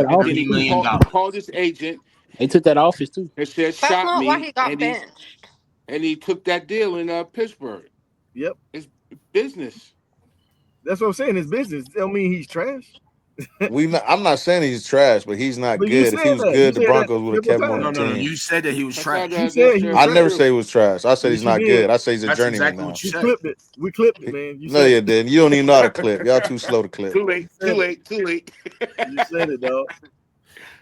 S3: that
S4: $70
S3: office
S7: Then he
S3: too.
S4: million.
S7: called his agent
S3: They took that office too.
S7: and said,
S6: That's
S7: "Shop
S6: not why
S7: me,"
S6: he got benched.
S7: and he took that deal in Pittsburgh.
S8: Yep.
S7: It's business.
S8: That's what I'm saying. It's business. Don't mean he's trash.
S1: I'm not saying he's trash, but he's not
S8: But you
S1: good. If he
S8: said
S1: was
S8: that. You
S1: good, the
S8: said that
S1: Broncos would have
S8: several
S1: kept him on the
S4: No,
S8: times.
S4: no, no.
S1: team.
S4: You said that he was
S7: That's not
S8: You
S4: trash.
S8: said he was
S1: I
S7: necessarily
S1: never
S8: trash.
S1: say
S7: true.
S1: he was trash. I said
S8: Yes,
S1: he's
S8: you
S1: not
S8: did.
S1: good. I say he's a
S4: That's
S1: journeyman
S4: exactly what
S1: now.
S4: you
S8: We
S4: said.
S8: clipped it. We clipped it, man. You
S1: No,
S8: said
S1: you
S8: it.
S1: didn't. You don't even know how to clip. Y'all too slow to clip.
S7: Too
S8: You
S7: late. Too
S8: said it.
S7: late. Too late.
S8: You said it, dog.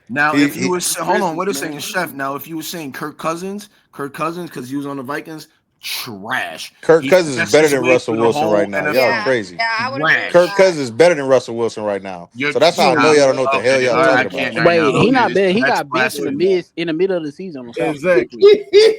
S4: Now, if you
S1: He
S4: were hold on, wait a
S7: Man.
S4: second, Chef. Now, if you were saying Kirk Cousins, because he was on the Vikings, trash.
S1: Kirk
S4: He
S1: Cousins is
S4: finessed
S1: better
S4: his
S1: than
S4: way
S1: Russell
S4: through the
S1: Wilson right
S4: whole
S1: now. Y'all
S6: Yeah,
S4: NFL.
S1: crazy.
S6: yeah, I would agree with
S1: Kirk
S4: Trash.
S6: that.
S1: Cousins is better than Russell Wilson right now.
S4: You're
S1: So that's how I know
S8: No,
S1: y'all don't know what the hell
S4: okay.
S1: y'all
S4: I
S1: talking
S8: no,
S1: about.
S4: can't right now.
S3: Wait, he
S4: Okay,
S3: not bad. He
S4: that's
S3: got benched in the
S4: blasphemy.
S3: middle of the season or something.
S8: exactly.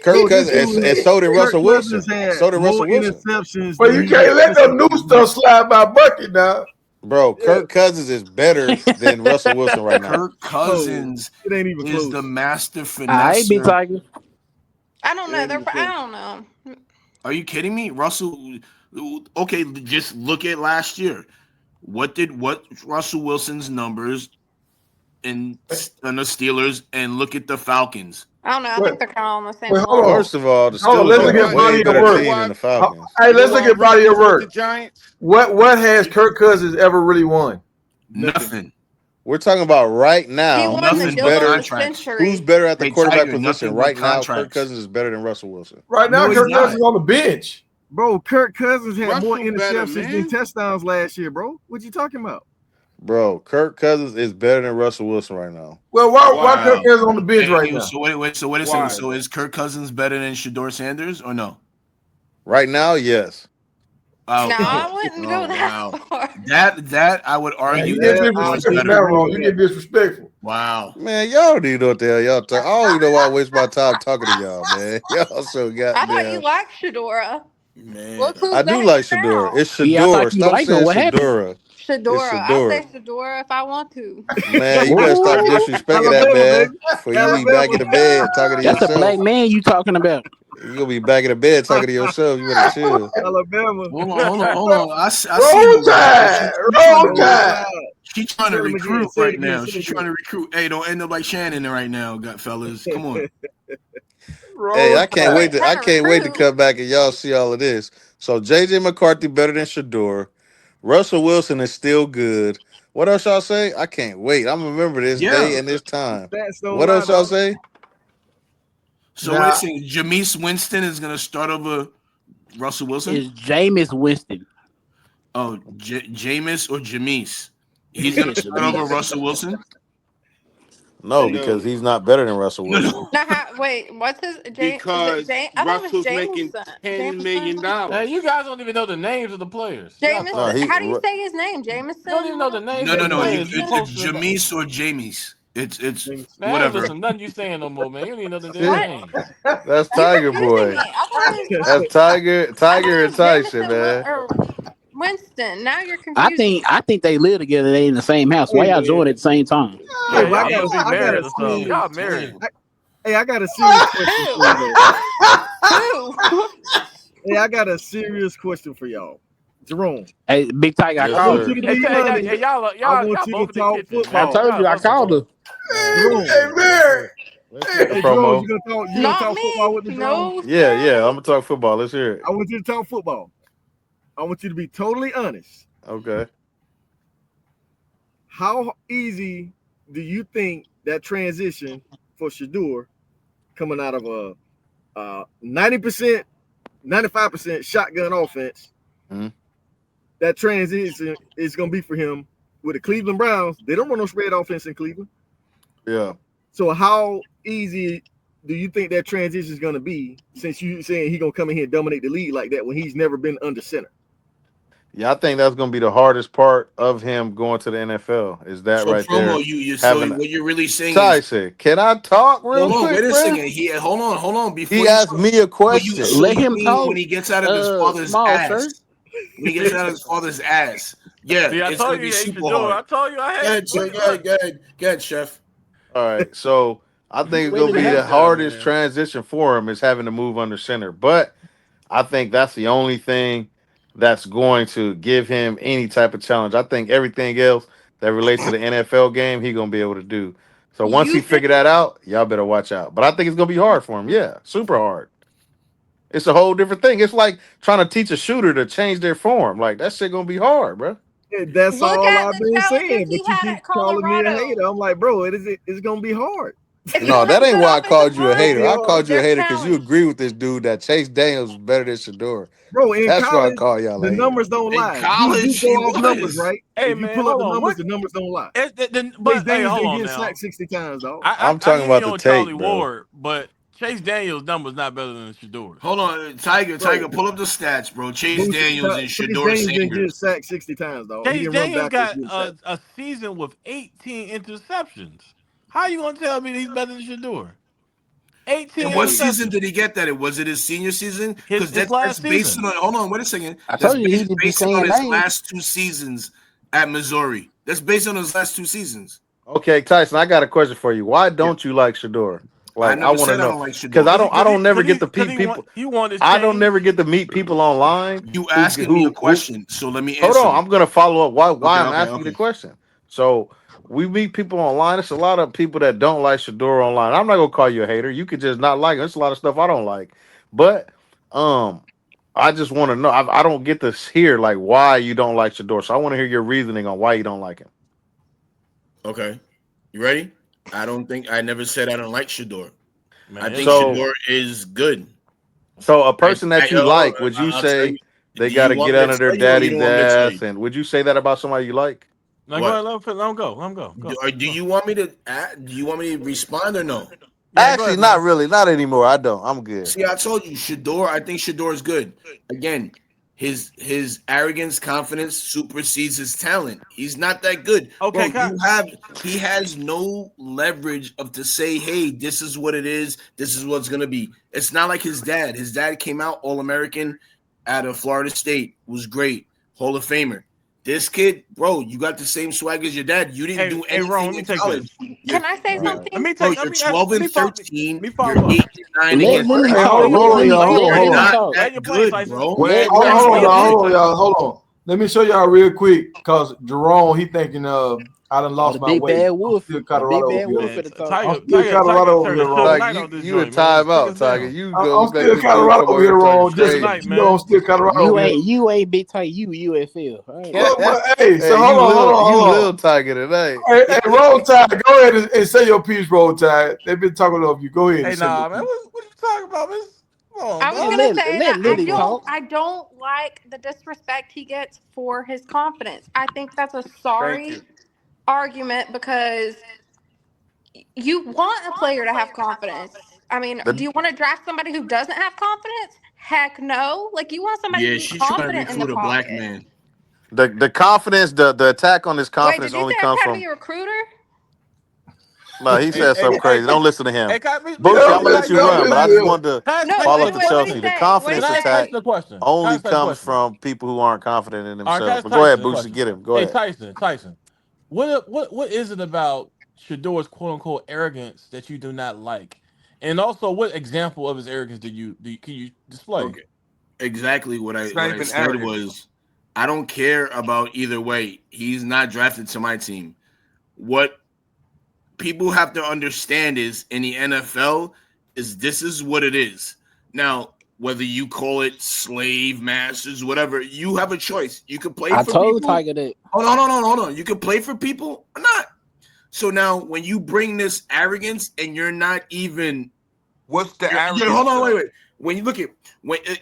S1: Kirk
S8: Bro, this
S1: Cousins and
S8: dude,
S1: so did
S8: Kirk
S1: Russell
S8: Cousins
S1: Wilson.
S8: had
S1: So did
S8: more
S1: Russell Wilson.
S8: interceptions
S5: But
S8: than
S5: you
S8: he did
S5: can't let them
S8: touchdowns.
S5: new stuff slide by bucket now.
S1: Bro,
S5: Yeah.
S1: Kirk Cousins is better than Russell Wilson right now.
S4: Kirk
S8: No,
S4: Cousins
S8: it ain't even
S4: is the
S8: close.
S4: master
S3: All right, Big
S4: finesser.
S3: Tiger.
S6: I don't
S8: It
S6: know.
S8: ain't even
S6: I
S8: close.
S6: don't know.
S4: Are you kidding me? Russell, okay, just look at last year. What Russell Wilson's numbers in the Steelers and look at the Falcons.
S6: I don't know. I
S5: Wait,
S6: think they're kind of on the same
S5: wait, hold
S6: level.
S5: on.
S1: First of all, the
S5: Hold on.
S1: Steelers
S5: Let's
S7: You
S1: are
S5: look
S1: a
S5: at
S7: want
S1: way
S5: body of
S1: better
S7: you
S5: work.
S1: team than the
S7: want
S1: Falcons.
S5: Hey,
S7: you
S5: let's look
S7: want
S5: at body of
S7: reasons with the
S5: work.
S7: Giants?
S5: What has Kirk Cousins ever really won?
S8: Nothing.
S4: Nothing.
S1: We're talking about right
S6: He
S1: now.
S6: won the
S1: Who's
S4: Nothing but
S6: deal of
S1: better?
S6: the
S4: contracts.
S1: Who's
S6: century.
S1: better at the
S4: Hey,
S1: quarterback
S4: Tiger,
S1: position
S4: nothing but
S1: right now? Kirk
S4: contracts.
S1: Cousins is better than Russell Wilson.
S5: Right now,
S8: No,
S4: He's
S8: he's
S5: Kirk
S8: not.
S5: Cousins
S4: not.
S5: is on the bench.
S8: Bro, Kirk Cousins had more
S7: Russell better,
S8: interceptions than
S7: man.
S8: touchdowns last year, bro. What you talking about?
S1: Bro, Kirk Cousins is better than Russell Wilson right now.
S5: Well, why Kirk
S7: Why?
S5: Cousins on the bench right now?
S4: So wait. So wait a second.
S7: Why?
S4: So is Kirk Cousins better than Shador Sanders or no?
S1: Right now, yes.
S6: No,
S4: Oh,
S6: I wouldn't go that
S4: wow.
S6: far.
S4: That I would
S5: Man,
S4: argue
S5: you
S4: that
S5: get
S8: Yeah, I
S4: Shador's
S5: disrespectful
S4: better.
S5: now,
S8: disagree
S5: wrong.
S8: with
S5: You
S8: that.
S5: get disrespectful.
S4: Wow.
S1: Man, y'all don't even know what the hell y'all talk. I don't even know why I waste my time talking to y'all, man. Y'all so
S6: I thought you
S1: goddamn.
S6: liked Shadora.
S4: Man.
S6: Look who's
S1: I do
S6: back
S1: like Shador.
S6: now.
S1: It's
S3: Yeah, I thought
S1: Shador.
S3: you
S1: Stop
S3: liked him.
S1: saying
S3: What happened?
S1: Shadora. It's
S6: Shadora. I'll say
S1: Shador.
S6: Shadora if I want to.
S1: Man, you better stop
S3: Ooh,
S1: disrespecting that
S8: Alabama, baby.
S1: man before you be back in
S8: Alabama.
S1: the bed talking to
S3: that's a black
S1: yourself.
S3: man you talking about.
S1: You gonna be back in the bed talking to yourself. You better chill.
S8: Alabama.
S4: Hold on. I see
S5: Roll
S4: her, right? So
S5: Tide.
S4: she trying to
S5: Roll
S8: Roll
S4: recruit.
S5: Tide.
S8: Tide.
S4: She trying to
S8: Tell him again.
S4: recruit
S8: Say it
S4: right
S8: again.
S4: now.
S8: Say it
S4: She's trying
S8: again.
S4: to recruit. Hey, don't end up like Shannon right now, gut fellas. Come on.
S1: Hey,
S5: Roll
S1: I can't
S5: Tide.
S1: wait
S6: Wait,
S1: to I
S6: trying to
S1: can't wait to
S6: recruit.
S1: come back and y'all see all of this. So JJ McCarthy better than Shador. Russell Wilson is still good. What else y'all say? I can't wait. I'm gonna remember this
S4: Yeah.
S1: day and this time.
S8: Stats don't
S1: What
S8: lie,
S1: else y'all
S8: dog.
S1: say?
S4: So what is
S5: Now,
S4: it? Jameis Winston is gonna start over Russell Wilson?
S3: Is Jameis Winston?
S4: Oh, Jameis or Jameis? He's gonna
S3: Yeah,
S4: start over
S3: Jameis.
S4: Russell Wilson?
S1: No, because
S7: No,
S1: he's not better than Russell
S4: No,
S1: Wilson.
S4: no.
S6: Now, wait, what's his James? Is it
S7: because
S6: James? I thought it was
S7: Russell's making
S6: Jameson.
S7: $10 million.
S6: Jameson.
S9: Hey, you guys don't even know the names of the players. Y'all
S1: No,
S6: Jameson.
S9: talking.
S1: he
S6: How do you say his name?
S9: You don't
S6: Jameson.
S9: even know the names of the
S4: No.
S9: players. You
S6: Jameson.
S4: It's
S9: posted about.
S4: Jameis or Jameis. It's
S8: James.
S9: Man, I ain't
S4: whatever.
S9: listen to nothing you saying no more, man. You don't even know the damn
S1: see,
S6: What?
S9: name.
S1: that's
S6: You're
S1: Tiger
S6: confusing
S1: Boy.
S6: me. I thought it was.
S1: That's
S6: I thought
S1: Tiger
S6: it
S1: and
S6: was
S1: Tyson,
S6: Jameson
S1: man.
S6: Or Winston. Now you're
S3: I
S6: confusing
S3: think
S6: me.
S3: I think they live together. They in the same house. Why
S8: Hey
S3: y'all
S8: man.
S3: join at the same time?
S8: Hey,
S9: Man,
S8: well,
S9: y'all must be
S8: I got
S9: married
S8: a
S9: or something.
S8: serious.
S9: Y'all married.
S8: I got a serious question for you though.
S6: Who?
S8: Hey, I got a serious question for y'all. Jerome,
S3: Hey, Big Tiger, I
S8: I
S1: Yes,
S3: called
S8: want
S3: you.
S8: you
S1: sir.
S8: to
S9: Hey,
S8: be honest.
S9: y'all,
S8: I
S9: y'all,
S8: want
S9: y'all
S8: you to
S9: both in the
S8: talk
S9: kitchen,
S3: I
S9: man.
S8: football.
S3: told you
S9: Y'all
S3: I
S9: love to
S3: called
S9: talk.
S3: her.
S8: Jerome.
S5: hey, man.
S1: Let's hear the
S8: Hey, Jerome,
S1: promo.
S8: you gonna
S6: Not
S8: talk football
S6: me.
S8: with me, Jerome?
S6: No,
S1: Yeah.
S6: sir.
S1: I'm gonna talk football. Let's hear it.
S8: I want you to talk football. I want you to be totally honest.
S1: Okay.
S8: How easy do you think that transition for Shador coming out of a 90%, 95% shotgun offense,
S1: Mhm.
S8: that transition is going to be for him with the Cleveland Browns? They don't run no spread offense in Cleveland.
S1: Yeah.
S8: So how easy do you think that transition is going to be, since you saying he's going to come in here and dominate the league like that when he's never been under center?
S1: Yeah, I think that's gonna be the hardest part of him going to the NFL. Is that
S4: So
S1: right there?
S4: promo, you so
S1: Having
S4: what you're really saying is
S1: Tyson, can I talk real
S4: hold on,
S1: quick,
S4: wait a
S1: bro?
S4: second. Hold on before
S1: He
S4: you
S1: asked
S4: talk.
S1: me a
S4: So
S1: question.
S3: Let
S4: you
S3: him
S4: mean when
S3: talk.
S4: he gets out of his father's
S3: Small shirt.
S4: ass? When he gets out of his father's ass, yeah,
S9: See, I
S4: it's
S9: told
S4: gonna
S9: you
S4: be
S9: you ate
S4: super
S9: your door.
S4: hard.
S9: I told you I
S4: Go
S9: had.
S4: ahead, chef.
S9: Look,
S4: Go ahead, chef.
S1: All right, so I
S3: You
S1: think it's gonna
S3: waited
S1: be
S3: half.
S1: the
S9: yeah,
S1: hardest
S9: man.
S1: transition for him is having to move under center. But I think that's the only thing that's going to give him any type of challenge. I think everything else that relates to the NFL game, he gonna be able to do. So once he
S6: You think?
S1: figure that out, y'all better watch out. But I think it's gonna be hard for him. Yeah, super hard. It's a whole different thing. It's like trying to teach a shooter to change their form. Like that shit gonna be hard, bro.
S8: That's
S6: Look
S8: all
S6: at
S8: I've
S6: the
S8: been
S6: challenges
S8: saying,
S6: he
S8: but you
S6: had
S8: keep
S6: at
S8: calling me a
S6: Colorado.
S8: hater. I'm like, bro, it's going to be hard.
S6: If you
S1: No,
S6: don't have
S1: that
S6: a
S1: ain't
S6: good
S1: why I
S6: offensive
S1: called you a
S6: line,
S1: hater. I
S8: Hey,
S1: called you a
S6: there's
S1: hater because you
S6: talent.
S1: agree with this dude that Chase Daniels is better than Shador.
S8: bro, in
S1: That's why I
S8: college,
S1: call y'all
S8: the
S1: a hater.
S8: numbers don't
S4: In
S8: lie. You
S4: college,
S8: go
S4: he
S8: off numbers,
S4: was.
S8: right?
S9: Hey
S8: If you
S9: man,
S8: pull up
S9: hold
S8: the
S9: on.
S8: numbers,
S9: What?
S8: the numbers don't lie.
S9: But
S8: Chase
S9: hey,
S8: Daniels
S9: hold
S8: didn't
S9: on
S8: get
S9: now.
S8: sacked 60 times, dog.
S1: I'm
S9: I
S1: talking
S9: hear
S1: about
S9: you
S1: the
S9: on Charlie
S1: tape, bro.
S9: Ward, but Chase Daniels' numbers not better than Shador's.
S4: Hold on, Tiger,
S8: Bro,
S4: pull up the stats, bro. Chase
S8: bro,
S4: Daniels and
S8: Chase
S4: Shador
S8: Daniels didn't get
S4: Sanders.
S8: sacked 60 times, dog. He
S9: Chase
S8: didn't run
S9: Daniels
S8: backwards
S9: got
S8: getting sacked.
S9: a season with 18 interceptions. How you gonna tell me that he's better than Shador? 18
S4: And what
S8: Hey,
S4: season did
S9: interceptions.
S4: he get that? Was it his senior season? Because
S9: His
S4: that's
S9: last
S4: based
S9: season.
S4: on. Hold on, wait a second.
S3: I
S4: That's
S3: told you he just be
S4: based on
S3: saying
S4: his
S3: names.
S4: last 2 seasons at Missouri. That's based on his last 2 seasons.
S1: Okay, Tyson, I got a question for you. Why
S4: Yeah,
S1: don't you like Shador?
S4: I
S1: Like, I
S4: never
S1: want to
S4: said I
S1: know
S4: don't like
S1: because
S4: Shador.
S1: I don't never get to
S9: Cause
S1: meet people.
S9: he want his
S1: I don't
S9: change.
S1: never get to meet people online
S4: You asking me a
S1: who.
S4: question, so let me
S1: Hold
S4: answer
S1: on,
S4: it.
S1: I'm gonna follow up. Why
S4: Okay,
S1: I'm
S4: okay,
S1: asking you the
S4: okay.
S1: question. So we meet people online. It's a lot of people that don't like Shador online. I'm not gonna call you a hater. You could just not like him. There's a lot of stuff I don't like, but um, I just want to know. I don't get to hear like why you don't like Shador. So I want to hear your reasoning on why you don't like him.
S4: Okay, you ready? I never said I don't like Shador. I
S9: Man,
S4: think
S9: it's
S1: So
S4: Shador is good.
S1: a person that you
S4: Oh,
S1: like, would you
S4: I'll tell
S1: say
S4: you.
S1: they
S4: Do
S1: got
S4: you
S1: to
S4: want
S1: get
S4: me to
S1: under their
S4: tell you, or you
S1: daddy's
S4: don't want me to tell you?
S1: ass? And would you say that about somebody you like?
S9: now go
S4: What?
S9: ahead, let him go. Let him go.
S4: Do,
S9: Go.
S4: or do
S9: Go.
S4: you want me to? Do you want me to respond or no?
S9: Yeah, go
S1: Actually,
S9: ahead,
S1: not
S9: man.
S1: really. Not anymore. I don't. I'm good.
S4: See, I told you, Shador. I think Shador is good. Again, his arrogance, confidence supersedes his talent. He's not that good,
S9: Okay,
S4: bro. He has no leverage of to say, hey, this is what it is. This is what's gonna be. It's not like his dad. His dad came out All American out of Florida State, was great, Hall of Famer. This kid, bro, you got the same swag as your dad. You didn't do
S9: hey, Ron,
S4: anything
S9: let me
S4: in
S9: take
S4: college.
S9: this.
S4: You're
S6: Can I say
S1: Right.
S9: Let
S6: something?
S9: me
S4: Bro,
S9: take.
S4: you're 12 and
S9: Let
S4: 13.
S9: me
S4: You're
S9: follow up.
S4: 8 and 9
S3: Let
S4: against
S3: let him
S5: Hey,
S3: talk.
S5: hold
S3: Let
S5: on,
S3: him
S5: y'all.
S3: let
S5: Hold
S4: You're
S3: him
S5: on.
S4: not
S3: talk.
S9: Land
S4: that
S9: your plane,
S4: good,
S9: Tyson.
S4: bro.
S3: Let
S5: Hold
S3: let
S5: on,
S3: him
S5: hold on,
S9: Land
S3: say
S9: your
S3: his
S5: y'all.
S9: plane,
S5: Hold
S3: piece.
S5: on,
S9: Tyson.
S5: y'all. Hold on. Let me show y'all real quick because Jerome, he thinking I done
S3: Oh,
S5: lost
S3: the
S5: my
S3: big
S5: way.
S3: bad
S5: I'm
S3: wolf.
S5: still
S3: The big
S5: Colorado over
S3: bad
S5: here.
S3: wolf
S9: Man,
S3: at the talk.
S5: I'm still Colorado
S9: Tiger
S5: over
S9: turned
S5: here,
S9: the Suge
S5: Ron.
S1: Like
S9: Knight on this
S1: you in
S9: joint, man. Take
S1: timeout,
S9: us
S1: Tiger.
S9: down.
S1: You go
S5: I'm
S1: look like
S5: still
S1: this dude
S5: Colorado
S1: come
S5: over
S1: over here
S5: here,
S1: talking
S5: Ron. Just
S9: Suge
S5: so
S1: straight.
S9: Knight,
S5: you know,
S9: man.
S5: I'm still Colorado
S3: You
S5: over here.
S3: ain't big tight. You UFL. All right.
S5: Hey, so
S1: Hey,
S5: hold on, hold on,
S1: you
S5: hold on.
S1: little Tiger tonight.
S5: Hey, Roll Tide, go ahead and say your piece, Roll Tide. They've been talking over you. Go ahead and
S9: Hey,
S5: say your
S9: nah, man.
S5: piece.
S9: What you talking about, man? Come on,
S6: I was
S3: Hey,
S9: dog.
S6: gonna
S3: let
S6: say
S3: let
S6: that I
S3: Liddy
S9: Come
S6: don't
S3: talk.
S9: on.
S6: I don't like the disrespect he gets for his confidence. I think that's a
S9: Thank you.
S6: sorry argument because you want a player to have confidence. I mean, do
S1: the
S6: you want to draft somebody who doesn't have confidence? Heck no. Like you want somebody to
S4: Yeah,
S6: be
S4: she's trying to
S6: confident in the
S4: recruit a black
S6: pocket.
S4: man.
S1: the confidence, the attack on his
S6: Wait,
S1: confidence
S6: did you say
S1: only
S6: I'm
S1: comes
S6: trying to
S1: from.
S6: be a recruiter?
S1: No, he
S9: Hey,
S1: said
S9: hey,
S1: something
S9: hey,
S1: crazy. Don't listen to him.
S9: hey,
S1: Boosie,
S5: Yeah,
S1: I'm
S9: Tyson,
S1: gonna let
S5: I'm
S1: you
S9: Tyson,
S1: run,
S5: just,
S1: but
S5: I'm
S1: I just
S5: just,
S1: wanted to
S6: No,
S1: follow
S6: wait,
S1: up the
S6: wait. What did he
S1: Chelsea. The
S6: say? What
S9: Can
S6: did
S1: confidence
S6: he
S9: I ask
S1: attack
S9: Tyson
S6: say?
S9: a question? Can I
S1: only
S9: ask Tyson a
S1: comes
S9: question?
S1: from people who aren't confident in
S9: All right, can I
S1: themselves.
S9: ask
S1: But go ahead,
S9: Tyson a
S1: Boosie,
S9: question?
S1: get him. Go
S9: Hey,
S1: ahead.
S9: Tyson, what is it about Shador's quote unquote arrogance that you do not like? And also, what example of his arrogance can you display?
S4: Okay, exactly what I
S10: It's not
S4: what I
S10: even
S4: said
S10: arrogance.
S4: was I don't care about either way. He's not drafted to my team. What people have to understand is in the NFL is this is what it is. Now, whether you call it slave masters, whatever, you have a choice. You can play
S3: I
S4: for
S3: told
S4: people.
S3: Tiger that.
S4: Hold on. You can play for people or not. So now when you bring this arrogance and you're not even
S10: What's the
S4: hold
S10: arrogance
S4: on,
S10: though?
S4: wait. When you look at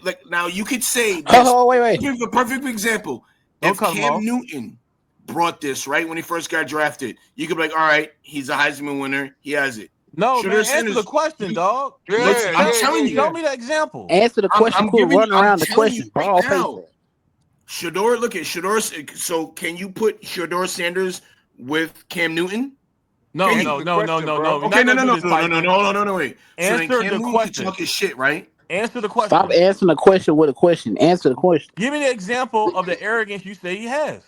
S4: like now you could say this
S3: Oh, wait.
S4: perfect example.
S9: Don't
S4: If
S9: cut him
S4: Cam
S9: off.
S4: Newton brought this right when he first got drafted, you could be like, all right, he's a Heisman winner, he has it.
S9: No,
S4: Shooter
S9: man. Answer the
S4: Sanders,
S9: question,
S4: you
S9: dog.
S4: let's. I'm telling
S9: Show
S4: you,
S9: me the example.
S3: Answer the question. Quit running
S4: I'm
S3: around the
S4: telling you
S3: question.
S4: right
S3: Ball
S4: now.
S3: facing.
S4: Shador, look at Shador. So can you put Shador Sanders with Cam Newton? Can
S9: No,
S10: Answer
S4: you?
S9: no,
S10: the
S9: no, no,
S10: question,
S9: no, no.
S10: bro.
S9: We're
S4: Okay,
S9: not gonna do this, Tyson.
S4: no, wait. So then
S9: Answer
S4: Cam
S9: the
S4: Newton can
S9: question.
S4: talk his shit, right?
S9: Answer the
S3: Stop
S9: question.
S3: answering the question with a question. Answer the question.
S9: Give me the example of the arrogance you say he has.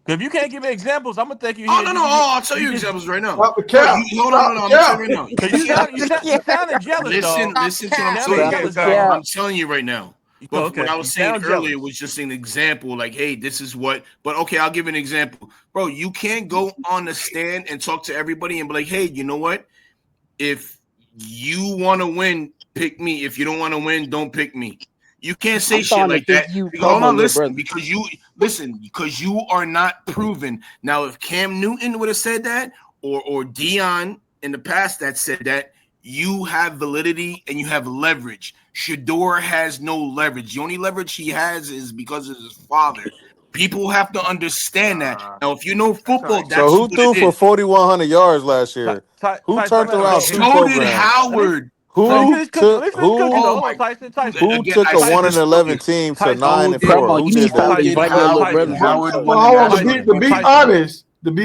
S9: If you can't give me examples, I'm gonna take you
S4: Oh
S9: here.
S4: no, no. Oh, I'll tell
S9: You
S4: you
S9: just
S4: examples right now,
S5: stop the
S4: bro.
S5: cap.
S4: You hold on,
S5: Stop
S4: no,
S5: the
S4: I'm gonna tell you
S5: cap.
S4: right now.
S9: because you sounding jealous, dog.
S6: Stop
S4: Listen to what I'm
S6: cap.
S10: Say it
S4: telling
S3: Stop
S4: you.
S3: the
S10: again,
S3: cap.
S10: Tyson.
S4: I'm telling you right now. But what
S9: Okay,
S4: I
S9: you
S4: was saying
S9: sound
S4: earlier
S9: jealous.
S4: was just an example. Like, hey, this is what. But okay, I'll give you an example, bro. You can't go on the stand and talk to everybody and be like, hey, you know what? If you want to win, pick me. If you don't want to win, don't pick me. You can't say
S3: I'm
S4: shit
S3: starting to
S4: like that.
S3: think you
S4: Hold
S3: promo
S4: on,
S3: little brother.
S4: because you are not proven. Now, if Cam Newton would have said that, or Dion in the past that said that you have validity and you have leverage. Shador has no leverage. The only leverage he has is because of his father. People have to understand that. Now, if you know
S7: That's all
S4: football,
S7: right.
S1: So
S4: that's
S1: who
S4: what it
S1: threw for
S4: is.
S1: 4,100 yards last year? Who
S9: Tyson,
S1: turned
S9: let me
S1: around
S9: ask
S1: two
S9: you.
S4: So did
S1: programs?
S9: Let me
S4: Howard.
S9: let me
S4: From
S1: Who
S9: finish cooking. Let
S1: took
S9: me finish cooking though.
S1: who
S9: Hold
S4: oh
S9: on,
S4: my
S9: Tyson. Tyson.
S1: who
S4: again,
S1: took
S4: I
S1: a
S4: said
S1: one
S4: this
S1: and 11
S4: earlier.
S1: team to
S9: Tyson.
S1: 9
S4: So
S1: and
S4: did
S1: 4?
S3: Grandma,
S1: Who
S3: you need to
S1: did
S3: stop
S4: so
S1: that?
S4: did
S3: inviting your little
S4: Howard.
S3: brothers
S4: And
S3: on the
S4: Howard
S3: show.
S5: Well,
S4: won the
S5: hold on.
S4: national
S9: Tyson.
S5: To be
S4: championship.
S9: Tyson.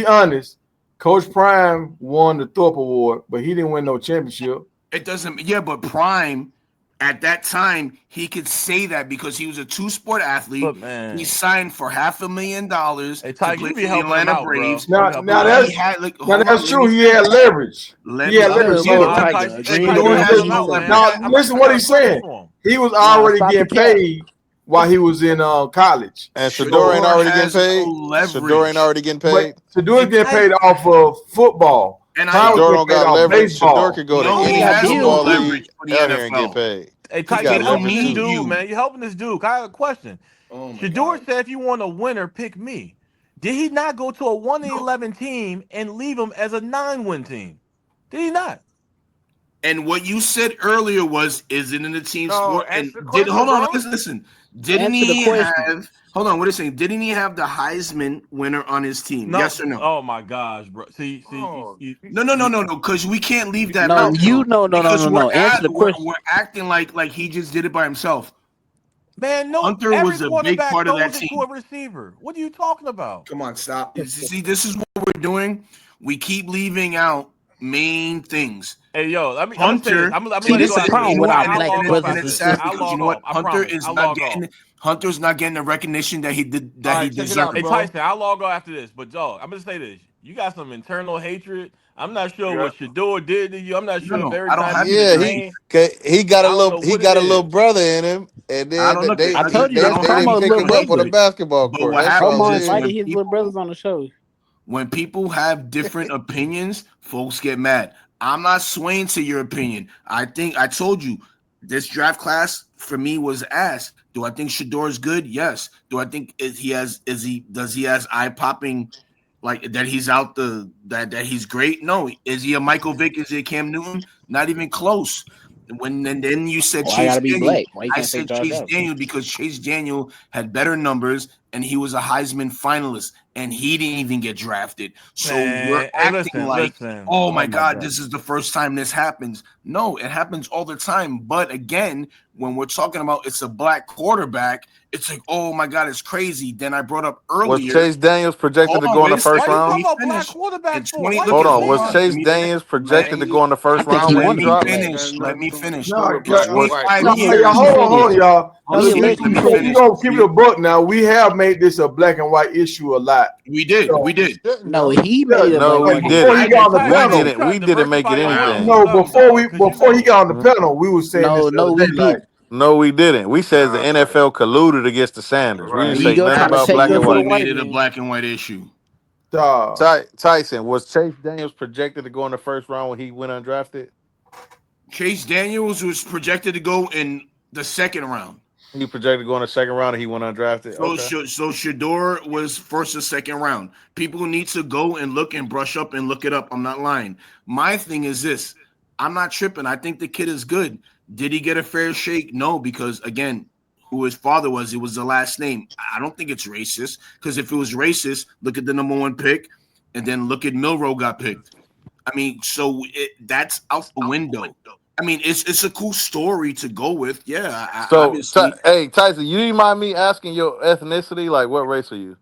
S5: honest, Coach Prime won the Thorpe Award, but he didn't win no championship.
S4: It doesn't, yeah, but Prime at that time he could say that because he was a two-sport athlete.
S9: But
S4: He
S9: man,
S4: signed for $500,000
S9: hey
S4: to
S9: Ty,
S4: play
S9: you be
S4: for the
S9: helping him
S4: Atlanta
S9: out, bro.
S4: Braves.
S9: You be
S5: Now,
S9: helping him
S5: now
S9: out.
S5: that's
S4: He had like
S5: now
S4: hold on,
S5: that's
S4: let me
S5: true. He had
S4: finish.
S5: leverage.
S4: Let
S5: He
S4: me
S5: had
S3: Tell
S5: leverage.
S3: him,
S4: finish.
S3: Lord
S4: Shador,
S3: Tyson,
S9: Tyson, hey
S3: agree to
S9: Tyson,
S4: Shador
S9: you helping
S4: has
S9: him
S3: disagree,
S4: no
S9: out,
S3: sir.
S9: man.
S5: Now,
S4: leverage.
S9: I'm about to
S5: listen
S9: set
S5: what
S9: up
S5: he's
S9: some games
S5: saying.
S9: for him.
S5: He was
S3: Nah,
S5: already
S3: stop the
S5: getting
S3: cap.
S5: paid while he was in college.
S1: And Shador ain't
S4: Shador
S1: already getting
S4: has no
S1: paid? Shador ain't
S4: leverage.
S1: already getting
S5: But
S1: paid?
S5: Shador
S9: Hey
S5: getting paid
S9: Tyson.
S5: off of football.
S4: And I
S5: Prime was
S1: Shador
S5: getting
S1: don't
S5: paid
S1: got
S5: off
S1: leverage. Shador
S5: baseball.
S1: could go to
S4: no,
S3: He
S4: he
S1: any
S3: got
S4: has no
S3: deals
S1: football
S3: too.
S1: league
S4: leverage for the
S1: out here and get
S4: NFL
S1: paid.
S9: Hey
S1: He
S9: Tyson,
S1: got
S9: you
S4: because he
S9: helping
S1: leverage
S9: this
S4: needs
S1: too.
S9: dude,
S4: you.
S9: man. You helping this dude. I have a question.
S7: Oh my
S9: Shador
S7: God.
S9: said if you want a winner, pick me. Did he not go to a 1-11 team and leave him as a 9-win team? Did he not?
S4: And what you said earlier was, is it in the team
S7: No,
S4: sport? And
S7: answer the
S4: did
S7: question,
S4: hold on,
S7: bro.
S4: listen. Didn't
S3: Answer the
S4: he
S3: question.
S4: have hold on, what is saying? Didn't he have the Heisman winner on his team?
S9: No.
S4: Yes or no?
S9: Oh my gosh, bro.
S7: Oh,
S4: No, because we can't leave that
S3: No,
S4: out
S3: you
S4: because
S3: no. Answer the
S4: we're
S3: question.
S4: acting like he just did it by himself.
S9: man, no.
S4: Hunter
S9: Every
S4: was a big
S9: quarterback
S4: part of that
S9: throws it to
S4: team.
S9: a receiver. What are you talking about?
S4: Come on, stop. See, this is what we're doing. We keep leaving out main things.
S9: Hey, yo, I'm gonna say this.
S4: Hunter,
S9: I'm gonna
S3: See,
S9: let it
S3: this
S9: go
S3: the
S9: after
S4: you
S9: this.
S3: problem
S4: know
S3: with
S4: what?
S3: our
S4: And,
S9: I'll
S3: black
S4: and,
S9: log
S4: it's,
S9: off
S4: and
S3: brothers
S9: after
S3: and
S4: it's
S9: this.
S4: sad
S9: I'll
S3: sisters.
S4: because you
S9: log
S4: know what?
S9: off. I promise. I'll log off.
S4: Hunter's not getting the recognition that
S7: all
S4: he
S7: right, check it out,
S9: Hey
S4: deserved.
S7: bro.
S9: Tyson, I'll log off after this. But dog, I'm gonna say this. You got some internal hatred. I'm not sure
S7: Yeah.
S9: what Shador did to you. I'm not sure if
S4: No,
S9: every
S4: I don't
S9: time
S4: have
S9: you
S4: any
S1: Yeah,
S4: beef.
S9: train,
S4: I don't.
S1: he
S9: what it
S1: got a little
S9: is.
S1: brother in him, and
S4: I
S1: then
S4: don't look at.
S3: I told you
S4: I
S3: that's
S4: don't
S1: they
S4: have
S1: didn't
S3: Promo's
S4: beef
S1: pick
S3: little
S1: him
S4: with
S1: up on the
S3: brother.
S4: anybody.
S1: basketball
S4: But
S1: court.
S4: what
S1: That's all
S4: happens
S1: it
S3: Promo
S4: is
S3: invited
S1: is.
S3: his little brothers on the show.
S4: when people have different opinions, folks get mad. I'm not swaying to your opinion. I think I told you this draft class for me was ass. Do I think Shador is good? Yes. Do I think does he has eye popping like that he's out that he's great? No. Is he a Michael Vick? Is he a Cam Newton? Not even close. And then you said
S3: Why I
S4: Chase
S3: gotta be
S4: Daniel.
S3: black? Why you
S4: I
S3: can't say
S4: said
S3: Josh
S4: Chase
S3: Allen?
S4: Daniel because Chase Daniel had better numbers and he was a Heisman finalist and he didn't even get drafted. So we're
S9: Man, hey,
S4: acting
S9: listen,
S4: like,
S9: listen.
S4: oh
S9: Oh
S4: my
S9: my
S4: God,
S9: god.
S4: this is the first time this happens. No, it happens all the time. But again, when we're talking about it's a black quarterback, it's like, oh my God, it's crazy. Then I brought up
S1: Was
S4: earlier.
S1: Chase Daniels projected
S4: Hold
S1: to
S4: on,
S1: go in
S4: wait
S1: the
S4: a
S1: first
S9: Why
S4: second.
S9: you
S4: Let
S9: talking
S1: round?
S4: me
S9: about black
S4: finish. In
S9: quarterbacks for?
S4: 20,
S9: Why
S4: look
S9: you
S1: Hold
S4: at,
S1: on.
S4: hold
S1: Was
S4: on.
S9: saying
S1: Chase Daniels
S4: Let
S1: projected to
S4: me
S1: go in the
S3: I
S1: first
S3: think
S1: round
S3: he
S1: when he
S4: let
S3: wanted to
S4: me
S3: be
S1: dropped?
S3: black.
S4: finish. Let me finish.
S5: No,
S4: For
S1: Was
S4: 25
S5: no,
S3: He let
S5: y'all,
S3: you
S4: years,
S5: hold on,
S3: finish.
S5: y'all. Now,
S3: He
S5: listen,
S3: let
S4: let
S3: you
S4: me
S5: we
S4: finish.
S3: finish.
S5: gonna keep it a buck. Now, we have made this a black and white issue a lot.
S4: We did.
S5: So,
S4: We
S7: You
S4: did.
S7: shouldn't
S3: No,
S7: though.
S3: he
S5: yeah,
S3: made it a
S1: No,
S3: black and
S1: we
S3: white
S5: before
S3: issue.
S5: he
S1: didn't.
S5: got
S9: Hey
S5: on the
S9: Tyson,
S1: We
S9: you
S5: panel,
S1: didn't.
S9: trying
S1: We
S9: to
S1: didn't make
S9: diversify
S1: it
S9: your words
S4: Wow.
S9: on
S1: anything.
S5: no,
S9: something, dog? Cause
S5: before he got on the
S1: Mhm.
S5: panel, we was saying this
S3: No,
S5: the
S3: no,
S5: other
S3: we
S5: day. Like,
S3: didn't.
S1: No, we didn't. We said the
S7: All right.
S1: NFL colluded against the Sanders. We
S7: All
S1: didn't
S7: right.
S3: We
S1: say
S3: go
S1: nothing
S3: trying to
S1: about
S3: take
S1: black and
S3: up for the
S4: We
S1: white.
S4: made
S3: white
S4: it a
S3: man.
S4: black and white issue.
S1: Tyson, was Chase Daniels projected to go in the first round when he went undrafted?
S4: Chase Daniels was projected to go in the second round.
S1: He projected to go in the second round and he went undrafted. Okay.
S4: So Shador was first or second round. People need to go and look and brush up and look it up. I'm not lying. My thing is this. I'm not tripping. I think the kid is good. Did he get a fair shake? No, because again, who his father was, it was the last name. I don't think it's racist. Because if it was racist, look at the number one pick, and then look at Milrow got picked. I mean, that's out the window. I mean, it's a cool story to go with. Yeah,
S1: So,
S4: obviously,
S1: hey Tyson, you didn't mind me asking your ethnicity? Like, what race are you?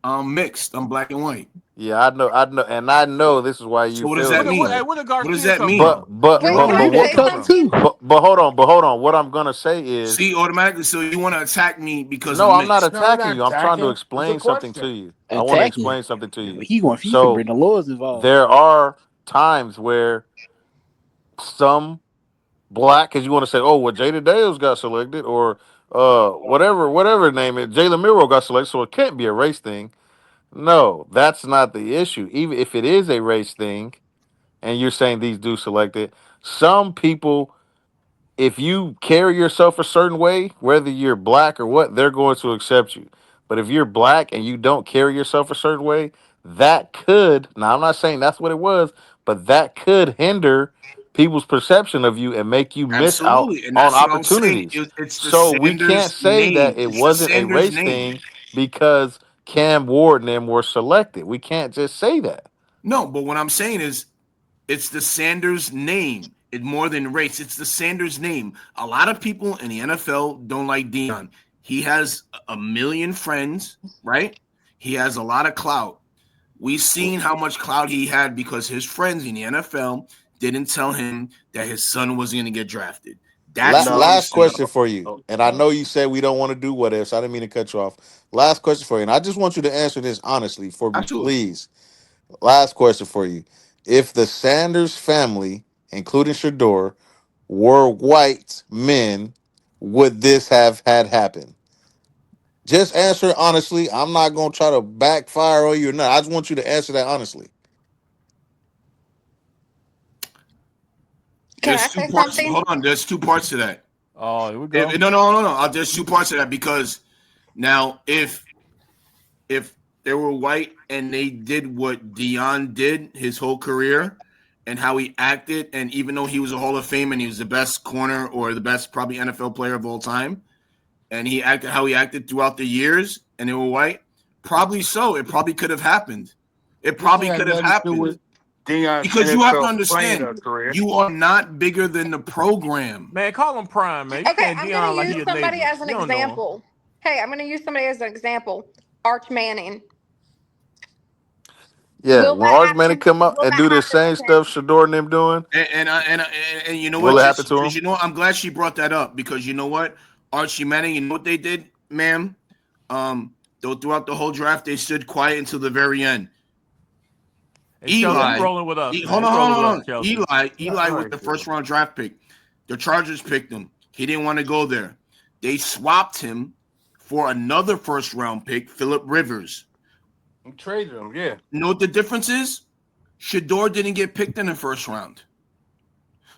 S4: I'm mixed. I'm black and white.
S1: Yeah, I know, and I know this is why
S4: So
S1: you
S4: what does
S1: feel
S4: that
S1: this
S9: Hey,
S1: way.
S4: mean?
S9: where the
S4: What does
S9: Garcia
S4: that
S9: come
S1: But
S9: from?
S4: mean?
S1: but
S6: Wait,
S3: Well,
S6: can
S1: but
S6: I
S1: but
S3: Maria
S1: what?
S6: say
S3: Tucker
S6: something?
S3: too.
S1: But hold on. What I'm gonna say is
S4: See, automatically. So you want to attack me because
S1: no.
S4: I'm
S1: I'm not
S4: mixed?
S7: No, we're
S1: attacking
S7: not
S1: you. I'm trying to
S7: attacking. It's a
S1: explain something to
S7: question.
S1: you. I want to
S3: Attacking.
S1: explain something to you.
S3: He can
S1: So
S3: bring the laws involved.
S1: there are times where some black, because you want to say, oh, well, Jada Dales got selected, or whatever his name is, Jalen Miro got selected, so it can't be a race thing. No, that's not the issue. Even if it is a race thing, and you're saying these dudes selected, some people, if you carry yourself a certain way, whether you're black or what, they're going to accept you. But if you're black and you don't carry yourself a certain way, that could, now I'm not saying that's what it was, but that could hinder people's perception of you and make you miss out
S4: Absolutely, and
S1: on
S4: that's what I was saying.
S1: opportunities.
S4: It's the
S1: So we can't
S4: Sanders
S1: say that
S4: name.
S1: it
S4: It's the
S1: wasn't a
S4: Sanders
S1: race
S4: name.
S1: thing because Cam Ward and them were selected. We can't just say that.
S4: No, but what I'm saying is it's the Sanders name. It more than race. It's the Sanders name. A lot of people in the NFL don't like Dion. He has a million friends, right? He has a lot of clout. We've seen how much clout he had because his friends in the NFL didn't tell him that his son was going to get drafted. That's what I'm
S1: Last
S4: saying.
S1: question for you, and I know you said we don't want to do what ifs. I didn't mean to cut you off. Last question for you, and I just want you to answer this honestly for me,
S4: Absolutely.
S1: please. Last question for you: if the Sanders family, including Shador, were white men, would this have had happen? Just answer it honestly. I'm not gonna try to backfire on you or not. I just want you to answer that honestly.
S6: Can
S4: There's
S6: I
S4: two
S6: say
S4: parts.
S6: something?
S4: Hold on. There's two parts to that.
S9: Oh, here we go.
S4: No. There's two parts to that because now if they were white and they did what Dion did his whole career and how he acted, and even though he was a Hall of Fame and he was the best corner or the best probably NFL player of all time, and he acted how he acted throughout the years, and they were white, probably so. It probably could have happened. It
S7: This
S4: probably
S7: has
S4: could have
S7: nothing to do
S4: happened
S7: with Dion's
S4: because you have to
S7: NFL playing
S4: understand
S7: career.
S4: you are not bigger than the program.
S9: Man, call him Prime, man. You
S6: Okay,
S9: saying
S6: I'm going
S9: Dion
S6: to
S9: like
S6: use
S9: he a
S6: somebody
S9: neighbor.
S6: as an
S9: You don't know him.
S6: example. Hey, I'm going to use somebody as an example. Arch Manning.
S1: Yeah,
S6: Will
S1: when
S6: that
S1: Arch Manning
S6: happen?
S1: come up
S6: Will
S1: and
S6: that
S1: do the
S6: happen
S1: same
S6: with him?
S1: stuff Shador and them doing,
S4: And you know what?
S1: will it happen
S4: Just
S1: to
S4: because
S1: him?
S4: you know, I'm glad she brought that up because you know what, Archie Manning, you know what they did, ma'am. Though throughout the whole draft, they stood quiet until the very end.
S9: Hey, Chelsea, he
S4: Eli,
S9: rolling with us, man.
S4: hold
S9: He
S4: on,
S9: rolling with us,
S4: hold on.
S9: Chelsea.
S4: Eli was the first round draft pick. The Chargers picked him. He didn't want to go there. They swapped him for another first round pick, Philip Rivers.
S7: You traded him, yeah.
S4: You know what the difference is? Shador didn't get picked in the first round.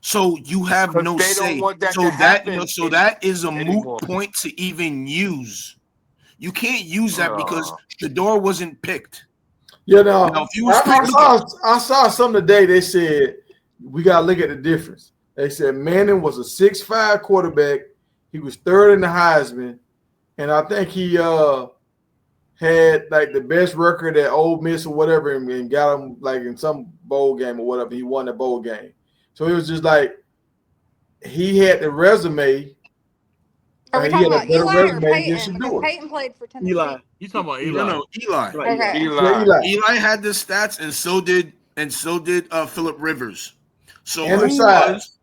S4: So you have
S7: Because
S4: no
S7: they don't
S4: say.
S7: want that
S4: So
S7: to
S4: that
S7: happen
S4: that is a moot
S7: anymore.
S4: point to even use. You can't use that because
S7: Uh,
S4: Shador wasn't picked.
S5: Yeah,
S4: Now,
S5: no,
S4: if he was picked, look at
S5: I saw something today. They said we got to look at the difference. They said Manning was a 6'5" quarterback. He was third in the Heisman, and I think he had like the best record at Ole Miss or whatever, and got him like in some bowl game or whatever. He won the bowl game, so it was just like he had the resume.
S6: Are we
S5: He
S6: talking
S5: had a
S6: about
S5: better
S6: Eli or
S5: resume than
S6: Peyton? Because
S5: Shador.
S6: Peyton played for Tennessee.
S8: Eli.
S9: You talking about
S4: no,
S9: Eli?
S4: no, Eli.
S8: Right, Eli.
S6: Okay.
S5: Yeah,
S7: Eli.
S4: Eli had the stats, and so did Philip Rivers. So
S5: And the
S4: who
S5: size.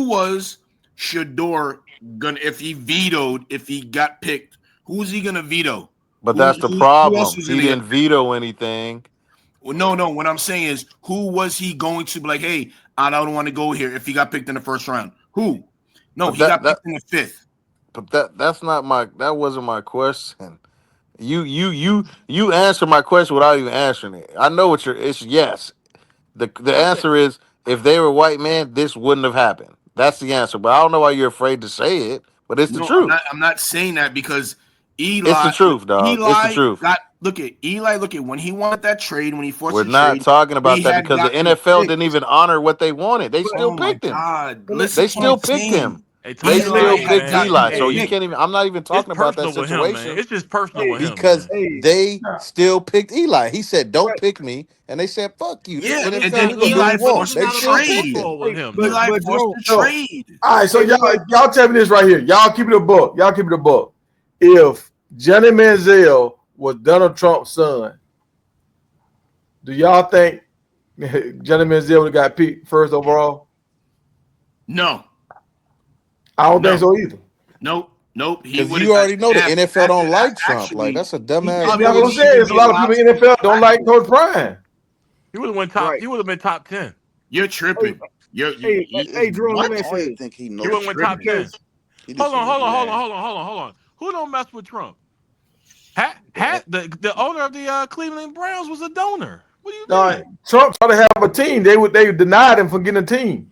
S4: was Shador gonna if he got picked? Who's he gonna veto?
S1: But that's the
S4: Who else
S1: problem.
S4: was
S1: He
S4: gonna get
S1: didn't
S4: picked?
S1: veto anything.
S4: Well, no. What I'm saying is, who was he going to be like? Hey, I don't want to go here if he got picked in the first round. Who? No,
S1: But
S4: he got
S1: that
S4: picked in the fifth.
S1: but that's not my that wasn't my question. You answer my question without even answering it. I know what it's yes. The
S9: I think
S1: answer is if they were white men, this wouldn't have happened. That's the answer. But I don't know why you're afraid to say it. But it's the
S4: No,
S1: truth.
S4: I'm not saying that because
S1: It's the
S4: Eli
S1: truth, dog. It's the
S4: Eli
S1: truth.
S4: got look at when he wanted that trade, when he forced
S1: We're
S4: the
S1: not
S4: trade,
S1: talking
S4: he
S1: about that
S4: had
S1: because the
S4: gotten
S1: NFL didn't
S4: picked.
S1: even honor what they wanted. They
S8: But,
S1: still
S4: Oh my
S1: picked him.
S4: God.
S8: but let,
S4: Listen
S1: They
S4: to what I'm
S1: still picked him.
S4: saying.
S9: hey
S1: They
S9: Tyson,
S4: Eli
S1: still
S9: hey
S4: had
S1: picked
S9: man,
S4: gotten
S1: Eli. So
S9: hey,
S1: you
S4: picked.
S1: can't even. I'm not even
S9: it's
S1: talking about that
S9: personal with him, man.
S1: situation
S9: It's just personal
S8: hey,
S9: with him, man.
S1: because
S8: hey,
S1: they still picked Eli. He said, "Don't
S8: right.
S1: pick me," and they said, "Fuck you." This
S4: Yeah,
S9: It's
S4: and
S1: NFL.
S4: then
S1: We're
S9: not.
S1: gonna do
S9: Look,
S1: what we
S4: Eli
S9: this
S1: want.
S9: is
S4: forced
S1: They
S4: the
S9: not
S1: still
S9: about
S1: picked
S4: trade.
S1: him.
S9: football with
S8: Hey,
S9: him,
S8: but
S9: man.
S4: Eli
S8: but
S4: forced
S8: Jerome,
S4: the
S5: No.
S4: trade.
S5: All right, so
S8: hey,
S5: y'all tell me this right here. Y'all keep it a book. Y'all keep it a book. If Johnny Manziel was Donald Trump's son, do y'all think Johnny Manziel would have got picked first overall?
S4: No,
S5: I don't think
S4: no,
S5: so either.
S4: nope. He
S1: Because
S4: would have
S1: you
S4: got
S1: already know the NFL don't like Trump. Like
S4: actually
S1: that's a
S4: he
S1: dumbass
S5: That's
S4: probably
S5: what I'm
S4: wouldn't
S1: question.
S5: saying.
S4: even
S5: There's a
S4: be
S5: lot of
S4: allowed
S5: people
S4: to
S5: in the NFL don't
S4: back.
S5: like Coach Prime.
S9: He would have went top.
S8: right.
S9: He would have been top 10.
S4: You're
S8: Hey,
S4: tripping.
S8: hey,
S10: He is
S8: hey, Jerome, let
S4: What?
S8: me
S10: I
S8: ask
S10: don't
S8: you
S10: even
S8: this.
S10: think he
S9: He
S4: You're
S10: knows
S9: wouldn't went top
S10: anything.
S4: tripping.
S9: 10.
S10: He just
S9: Hold
S10: a
S9: on, hold
S10: little
S9: on, hold on,
S10: lad.
S9: hold on, hold on, hold on. Who don't mess with Trump?
S10: But
S9: Hat the owner of the Cleveland Browns was a donor. What do you
S5: No,
S9: mean?
S5: Trump tried to have a team. They denied him from getting a team.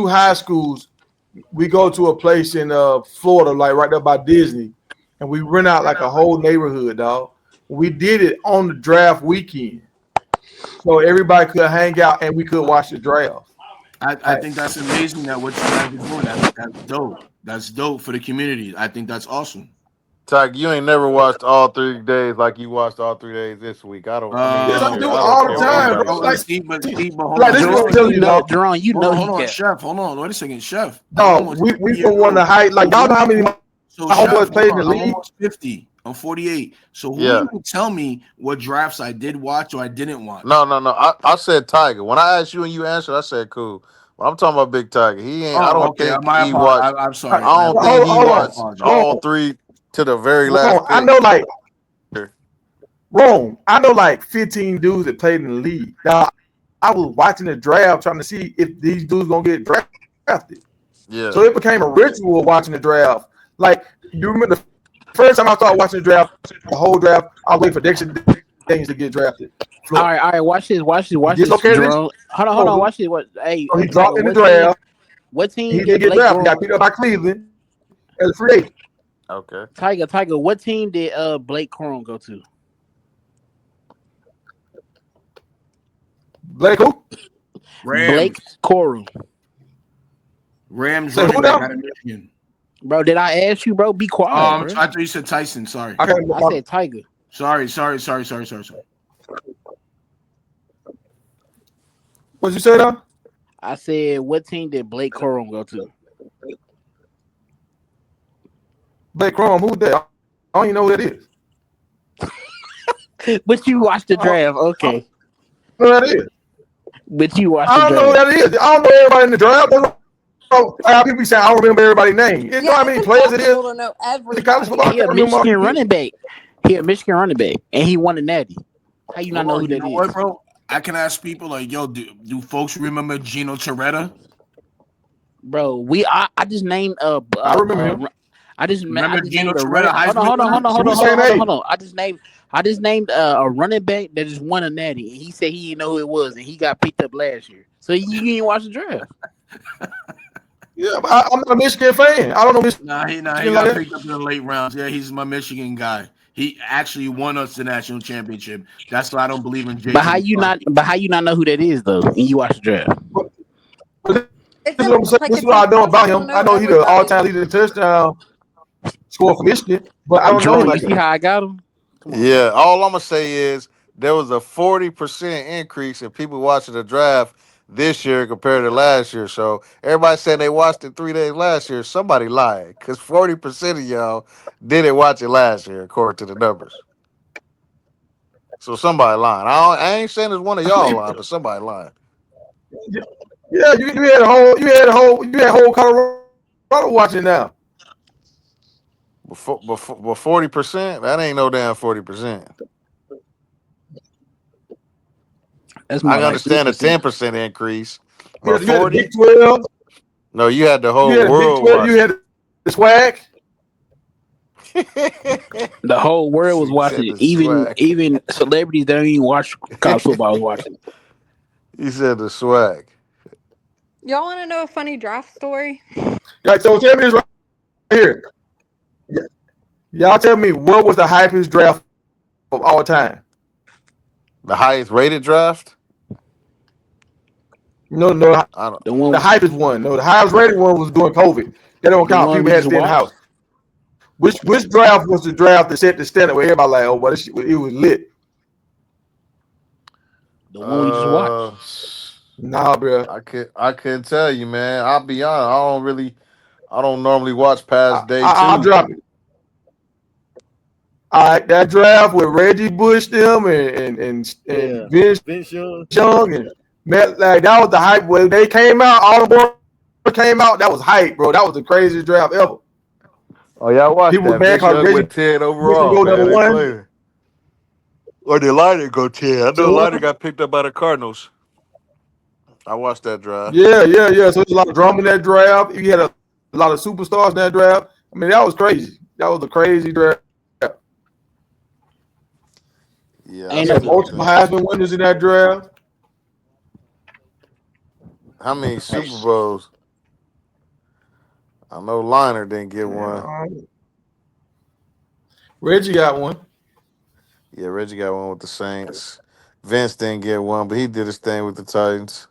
S5: two high schools, we go to a place in Florida, like right there by Disney, and we rent out like a whole neighborhood, dog. we did it on the draft weekend, so everybody could hang out and we could watch the draft.
S4: I think that's amazing that what you guys are doing. That's dope. That's dope for the community. I think that's awesome.
S1: Tyke, you ain't never watched all 3 days like you watched all 3 days this week. I mean
S5: Yes,
S1: this
S5: I
S1: year.
S5: do it
S1: I don't
S5: all the
S1: care what
S5: time,
S1: nobody
S5: bro.
S1: say.
S4: Steve, but hold
S5: Like
S4: on,
S5: this is what
S3: Jerome,
S5: I'm
S4: Chef.
S5: telling you, dog.
S3: Jerome, you know
S4: Hold
S3: he
S4: on,
S3: cat.
S4: Chef. Hold on, wait a second, Chef. I'm
S5: No,
S4: almost
S5: we
S4: 50 years
S5: from one
S4: old.
S5: to height. Like y'all know how many
S4: So,
S5: my
S4: Chef,
S5: homeboys
S4: hold
S5: played in the
S4: on. I'm
S5: league.
S4: almost 50. I'm 48. So, who
S1: Yeah.
S4: you can tell me what drafts I did watch or I didn't watch?
S1: No. I said Tiger. When I asked you and you answered, I said cool. When I'm talking about Big Tiger, he ain't. I
S4: Oh,
S1: don't
S4: okay.
S1: think
S4: My
S1: he
S4: apologies.
S1: watched.
S4: I'm
S5: Uh,
S4: sorry.
S1: I
S4: I
S1: don't think he
S4: apologize.
S5: Hold
S4: I
S5: on,
S1: watched
S4: apologize.
S1: all
S5: Rome,
S1: 3 to the very last
S5: Rome. I
S1: pick.
S5: know like Rome. I know like 15 dudes that played in the league. Now I was watching the draft trying to see if these dudes gonna get drafted.
S1: Yeah.
S5: So it became a ritual watching the draft. Like you remember the first time I started watching the draft, the whole draft, I was waiting for Dexter Daines to get drafted.
S3: All right. Watch this.
S5: He
S3: Watch this,
S5: dislocated his
S3: Jerome. Hold on.
S5: shoulder,
S3: Watch this. What? Hey,
S5: so he
S3: Tiger.
S5: dropped in the draft.
S3: What
S5: He
S3: team
S5: didn't
S3: did
S5: get
S3: Blake
S5: drafted. He
S3: Corum?
S5: got picked up by Cleveland as a free agent.
S1: Okay.
S3: Tiger. What team did Blake Corum go to?
S5: Blake who?
S3: Blake
S4: Rams.
S3: Corum.
S4: Rams
S5: Say who
S4: running back
S5: now?
S4: out of Michigan.
S3: Bro, did I ask you, bro? Be quiet, bro.
S4: I thought you said Tyson. Sorry.
S5: I can't.
S3: I said Tiger.
S4: Sorry.
S5: What you say now?
S3: I said, what team did Blake Corum go to?
S5: Blake Crum, who's that? I don't even know who that is.
S3: But you watched the
S5: I
S3: draft, okay?
S5: don't know who that is.
S3: But you watched
S5: I
S3: the
S5: don't know who
S3: draft.
S5: that is. I don't know everybody in the draft. People be saying I don't remember everybody's name. You know
S6: Yeah,
S5: how
S6: it's
S5: many players it is
S6: impossible to know
S5: in college football? I
S6: everybody.
S3: He a
S5: can't remember all
S3: Michigan
S5: the
S3: running back. And he won a natty. How you not know
S4: Bro,
S3: who
S4: you
S3: that
S4: know what,
S3: is?
S4: bro? I can ask people like, yo, do folks remember Gino Toretta?
S3: Bro, I just named
S5: I remember him.
S3: I just
S4: Remember Gino
S3: named a
S4: Toretta,
S3: running. Hold on,
S4: Heisman
S3: hold on,
S4: winner?
S3: hold on,
S5: So
S3: hold
S5: we
S3: on,
S5: the
S3: hold on,
S5: same
S3: hold on,
S5: age.
S3: hold on. I just named a running back that just won a natty, and he said he didn't know who it was, and he got picked up last year. So you didn't watch the draft.
S5: Yeah, but I'm not a Michigan fan. I don't know Michigan
S4: He
S5: like
S4: got
S5: that.
S4: picked up in the late rounds. Yeah, he's my Michigan guy. He actually won us the national championship. That's why I don't believe in
S3: But how
S4: Jason
S3: you
S4: McCarthy.
S3: not? But how you not know who that is though? And you watch the draft.
S5: But
S6: It's
S5: this is what I'm saying.
S6: like
S5: This is
S6: it's
S5: what I know about
S6: impossible to
S5: him. I
S6: know
S5: know he's the all-time
S6: everybody.
S5: leader in touchdown score for Michigan, but I don't know him
S3: Jerome, you
S5: like
S3: see
S5: that.
S3: how I got him? Come on,
S1: Yeah.
S3: man.
S1: All I'm gonna say is there was a 40% increase in people watching the draft this year compared to last year. So everybody saying they watched it 3 days last year. Somebody lied because 40% of y'all didn't watch it last year, according to the numbers. So somebody lying. I ain't saying it's one of
S5: I
S1: y'all
S5: mean,
S1: lying, but somebody lying.
S5: yeah, you had a whole Colorado watching now.
S1: But 40%, that ain't no damn 40%.
S3: That's
S1: I
S3: more
S1: can
S3: like
S1: understand a
S3: 3%.
S1: 10% increase,
S5: You
S1: but
S5: had, you had the
S1: 40?
S5: Big 12.
S1: No, you had the
S5: You
S1: whole
S5: had the Big
S1: world
S5: 12. You
S1: watching.
S5: had the swag.
S3: The whole world was
S1: He
S3: watching
S1: said
S3: it.
S1: the
S3: Even
S1: swag.
S3: even celebrities that don't even watch college football was watching it.
S1: He said the swag.
S6: Y'all want to know a funny draft story?
S5: Right, so tell me this right here. Y'all tell me what was the hypest draft of all time?
S1: The highest rated draft?
S5: No,
S1: I don't.
S3: The
S5: the
S3: one
S5: hypest one. No, the highest rated one was during COVID. That don't
S3: the
S5: count.
S3: one
S5: People
S3: we
S5: had to
S3: just
S5: stay in the house.
S3: watched.
S5: Which draft was the draft that set the standard where everybody like, oh, well, this shit, it was lit?
S3: The one we just watched.
S1: Uh,
S5: Nah, bro.
S1: I couldn't tell you, man. I'll be honest. I don't normally watch past day
S5: I'll
S1: two.
S5: drop it. All right, that draft with Reggie Bush, them,
S8: Yeah,
S5: and Vince
S8: Vince Young.
S5: Young, and Matt, like that was the hype. When they came out, all the boys came out. That was hype, bro. That was the craziest draft ever.
S1: Oh, yeah, I watched
S5: People was
S1: that.
S5: mad
S1: Vince
S5: because
S1: Young
S5: Reggie
S1: went 10
S5: Bush didn't
S1: overall,
S5: go
S1: man.
S5: number
S1: They
S5: one.
S1: played it. Or did Leiter go 10? I
S5: So
S1: know Leiter
S5: what?
S1: got picked up by the Cardinals. I watched that drive.
S5: Yeah. So there's a lot of drama in that draft. You had a lot of superstars in that draft. I mean, that was crazy. That was a crazy draft.
S1: Yeah, I
S3: Ain't
S5: You
S3: no
S5: had
S1: still
S5: multiple
S1: think.
S5: Heisman winners in that draft.
S1: How many Super Bowls? I know Liner didn't get
S5: Yeah,
S1: one.
S5: Reggie got one.
S1: Yeah, Reggie got one with the Saints. Vince didn't get one, but he did his thing with the Titans.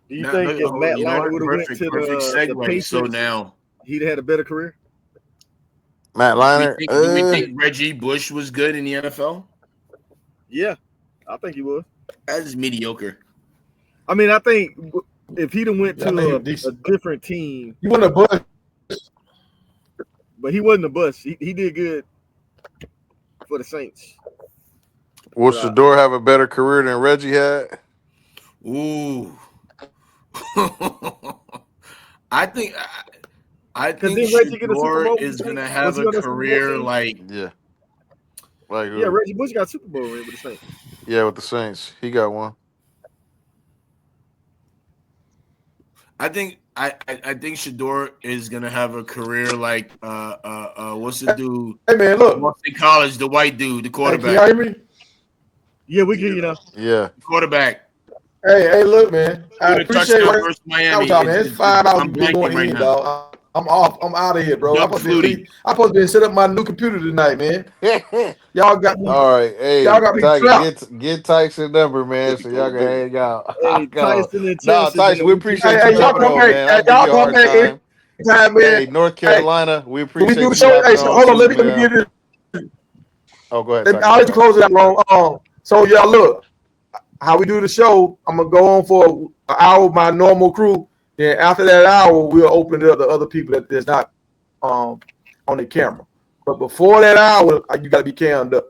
S8: Do you
S4: Now,
S8: think if Matt
S4: you know
S8: Leinart
S4: what?
S8: would have went to
S4: Perfect
S8: the
S4: segue. So
S8: Patriots,
S4: now,
S8: he'd have had a better career?
S1: Matt Leinart,
S4: do we think Reggie Bush was good in the NFL?
S8: Yeah, I think he would.
S4: That's mediocre.
S8: I mean, I think if he'd have went
S5: Yeah, I think he
S8: to
S5: was
S8: a
S5: decent.
S8: different team,
S5: You want a bust?
S8: but he wasn't a bust. He did good for the Saints.
S1: will
S8: But
S1: Shador have a better career than Reggie had?
S4: Ooh. I think I
S8: because
S4: think
S8: then Reggie get a Super
S4: Shador
S8: Bowl.
S4: is gonna
S8: Was
S4: have
S8: he
S4: a
S8: on the Super Bowl
S4: career
S8: team?
S4: like
S1: Yeah, like
S8: Yeah,
S1: who?
S8: Reggie Bush got a Super Bowl ring with the Saints.
S1: Yeah, with the Saints, he got one.
S4: I think Shador is gonna have a career like what's the dude
S5: Hey man, look.
S4: Boston College, the white dude, the
S5: Hey, can y'all
S4: quarterback.
S5: hear me?
S8: Yeah, we can,
S1: Yeah,
S4: Quarterback
S5: Hey, look, man. I
S4: with a
S5: appreciate
S4: touchdown
S5: right
S4: versus
S5: now
S4: Miami.
S5: with y'all, man. It's 5 hours
S4: I'm
S5: been
S4: blanking
S5: going
S4: right
S5: in,
S4: now.
S5: dog. I'm off. I'm out of here, bro.
S4: Doug Flutie.
S5: I'm supposed to be set up my new computer tonight, man. Y'all got me.
S1: all right.
S5: Y'all
S1: Hey,
S5: got me
S1: Tiger,
S5: trapped.
S1: get Tyson number, man,
S11: If you
S1: so
S11: go
S1: y'all
S11: to
S1: can
S11: bed.
S1: hang out.
S8: Hey,
S1: Go.
S8: Tyson and
S1: No,
S8: Chelsea, man.
S1: Tyson, we appreciate you
S5: Hey, y'all
S1: jumping
S5: come
S1: on,
S5: back.
S1: man.
S5: Hey,
S1: I give
S5: y'all
S1: you a
S5: come
S1: hard
S5: back
S1: time.
S5: anytime, man.
S1: Hey, North
S5: Hey,
S1: Carolina, we
S5: when we do the
S1: appreciate you
S5: show,
S1: hopping
S5: hey, so,
S1: on
S5: hold on.
S1: too,
S5: Let me
S1: man.
S5: get this.
S1: Oh, go ahead, Tiger.
S5: I'll
S1: My
S5: let you
S1: bad.
S5: close it out, wrong. So y'all look how we do the show. I'm gonna go on for an hour with my normal crew. Then after that hour, we'll open it up to other people that's not on the camera. But before that hour, you got to be cammed up.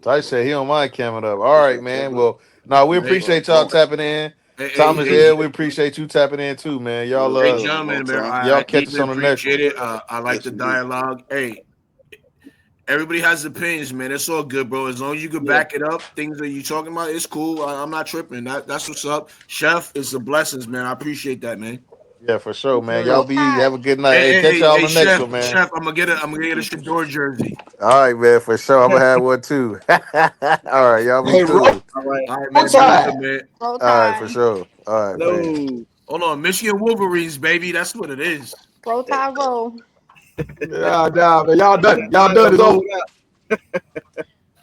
S1: Ty said he don't mind camming up. All
S11: What's
S1: right,
S11: that,
S1: man.
S11: tablet?
S1: Well, no, we
S4: Hey,
S1: appreciate y'all
S11: Phone.
S1: tapping in. Thomas
S4: hey,
S1: L, we appreciate you tapping in too, man. Y'all
S4: hey,
S11: Long
S4: gentlemen, man,
S11: time.
S1: y'all
S4: I
S1: catch us
S4: deeply
S1: on the next
S4: appreciate
S1: one.
S4: it. I like
S11: Yes,
S4: the
S11: indeed.
S4: dialogue. Hey, everybody has opinions, man. It's all good, bro. As long as you can
S8: Yeah.
S4: back it up, things that you talking about, it's cool. I'm not tripping. That's what's up. Chef, it's a blessings, man. I appreciate that, man.
S1: Yeah, for sure,
S8: Yes,
S1: man. Y'all
S8: sir.
S6: Roll
S1: be easy.
S6: Tide.
S1: Have a good night. Hey, catch y'all on
S4: Hey,
S1: the next
S4: chef,
S1: one, man.
S4: chef, I'm gonna get a Shador jersey.
S1: All right, man, for sure. I'm gonna have one too. All right, y'all be
S5: Hey, roll
S1: cool.
S8: All right.
S4: All right, man. Be
S5: tide.
S4: good, man.
S6: Roll
S1: All right, for
S6: Tide.
S1: sure. All right, man.
S8: No.
S4: Hold on, Michigan Wolverines, baby. That's what it is.
S6: Roll Tide. Roll.
S5: Yeah, man. Y'all done. Y'all
S8: Time
S5: done.
S8: to
S5: It's
S8: roll
S5: over.
S8: out.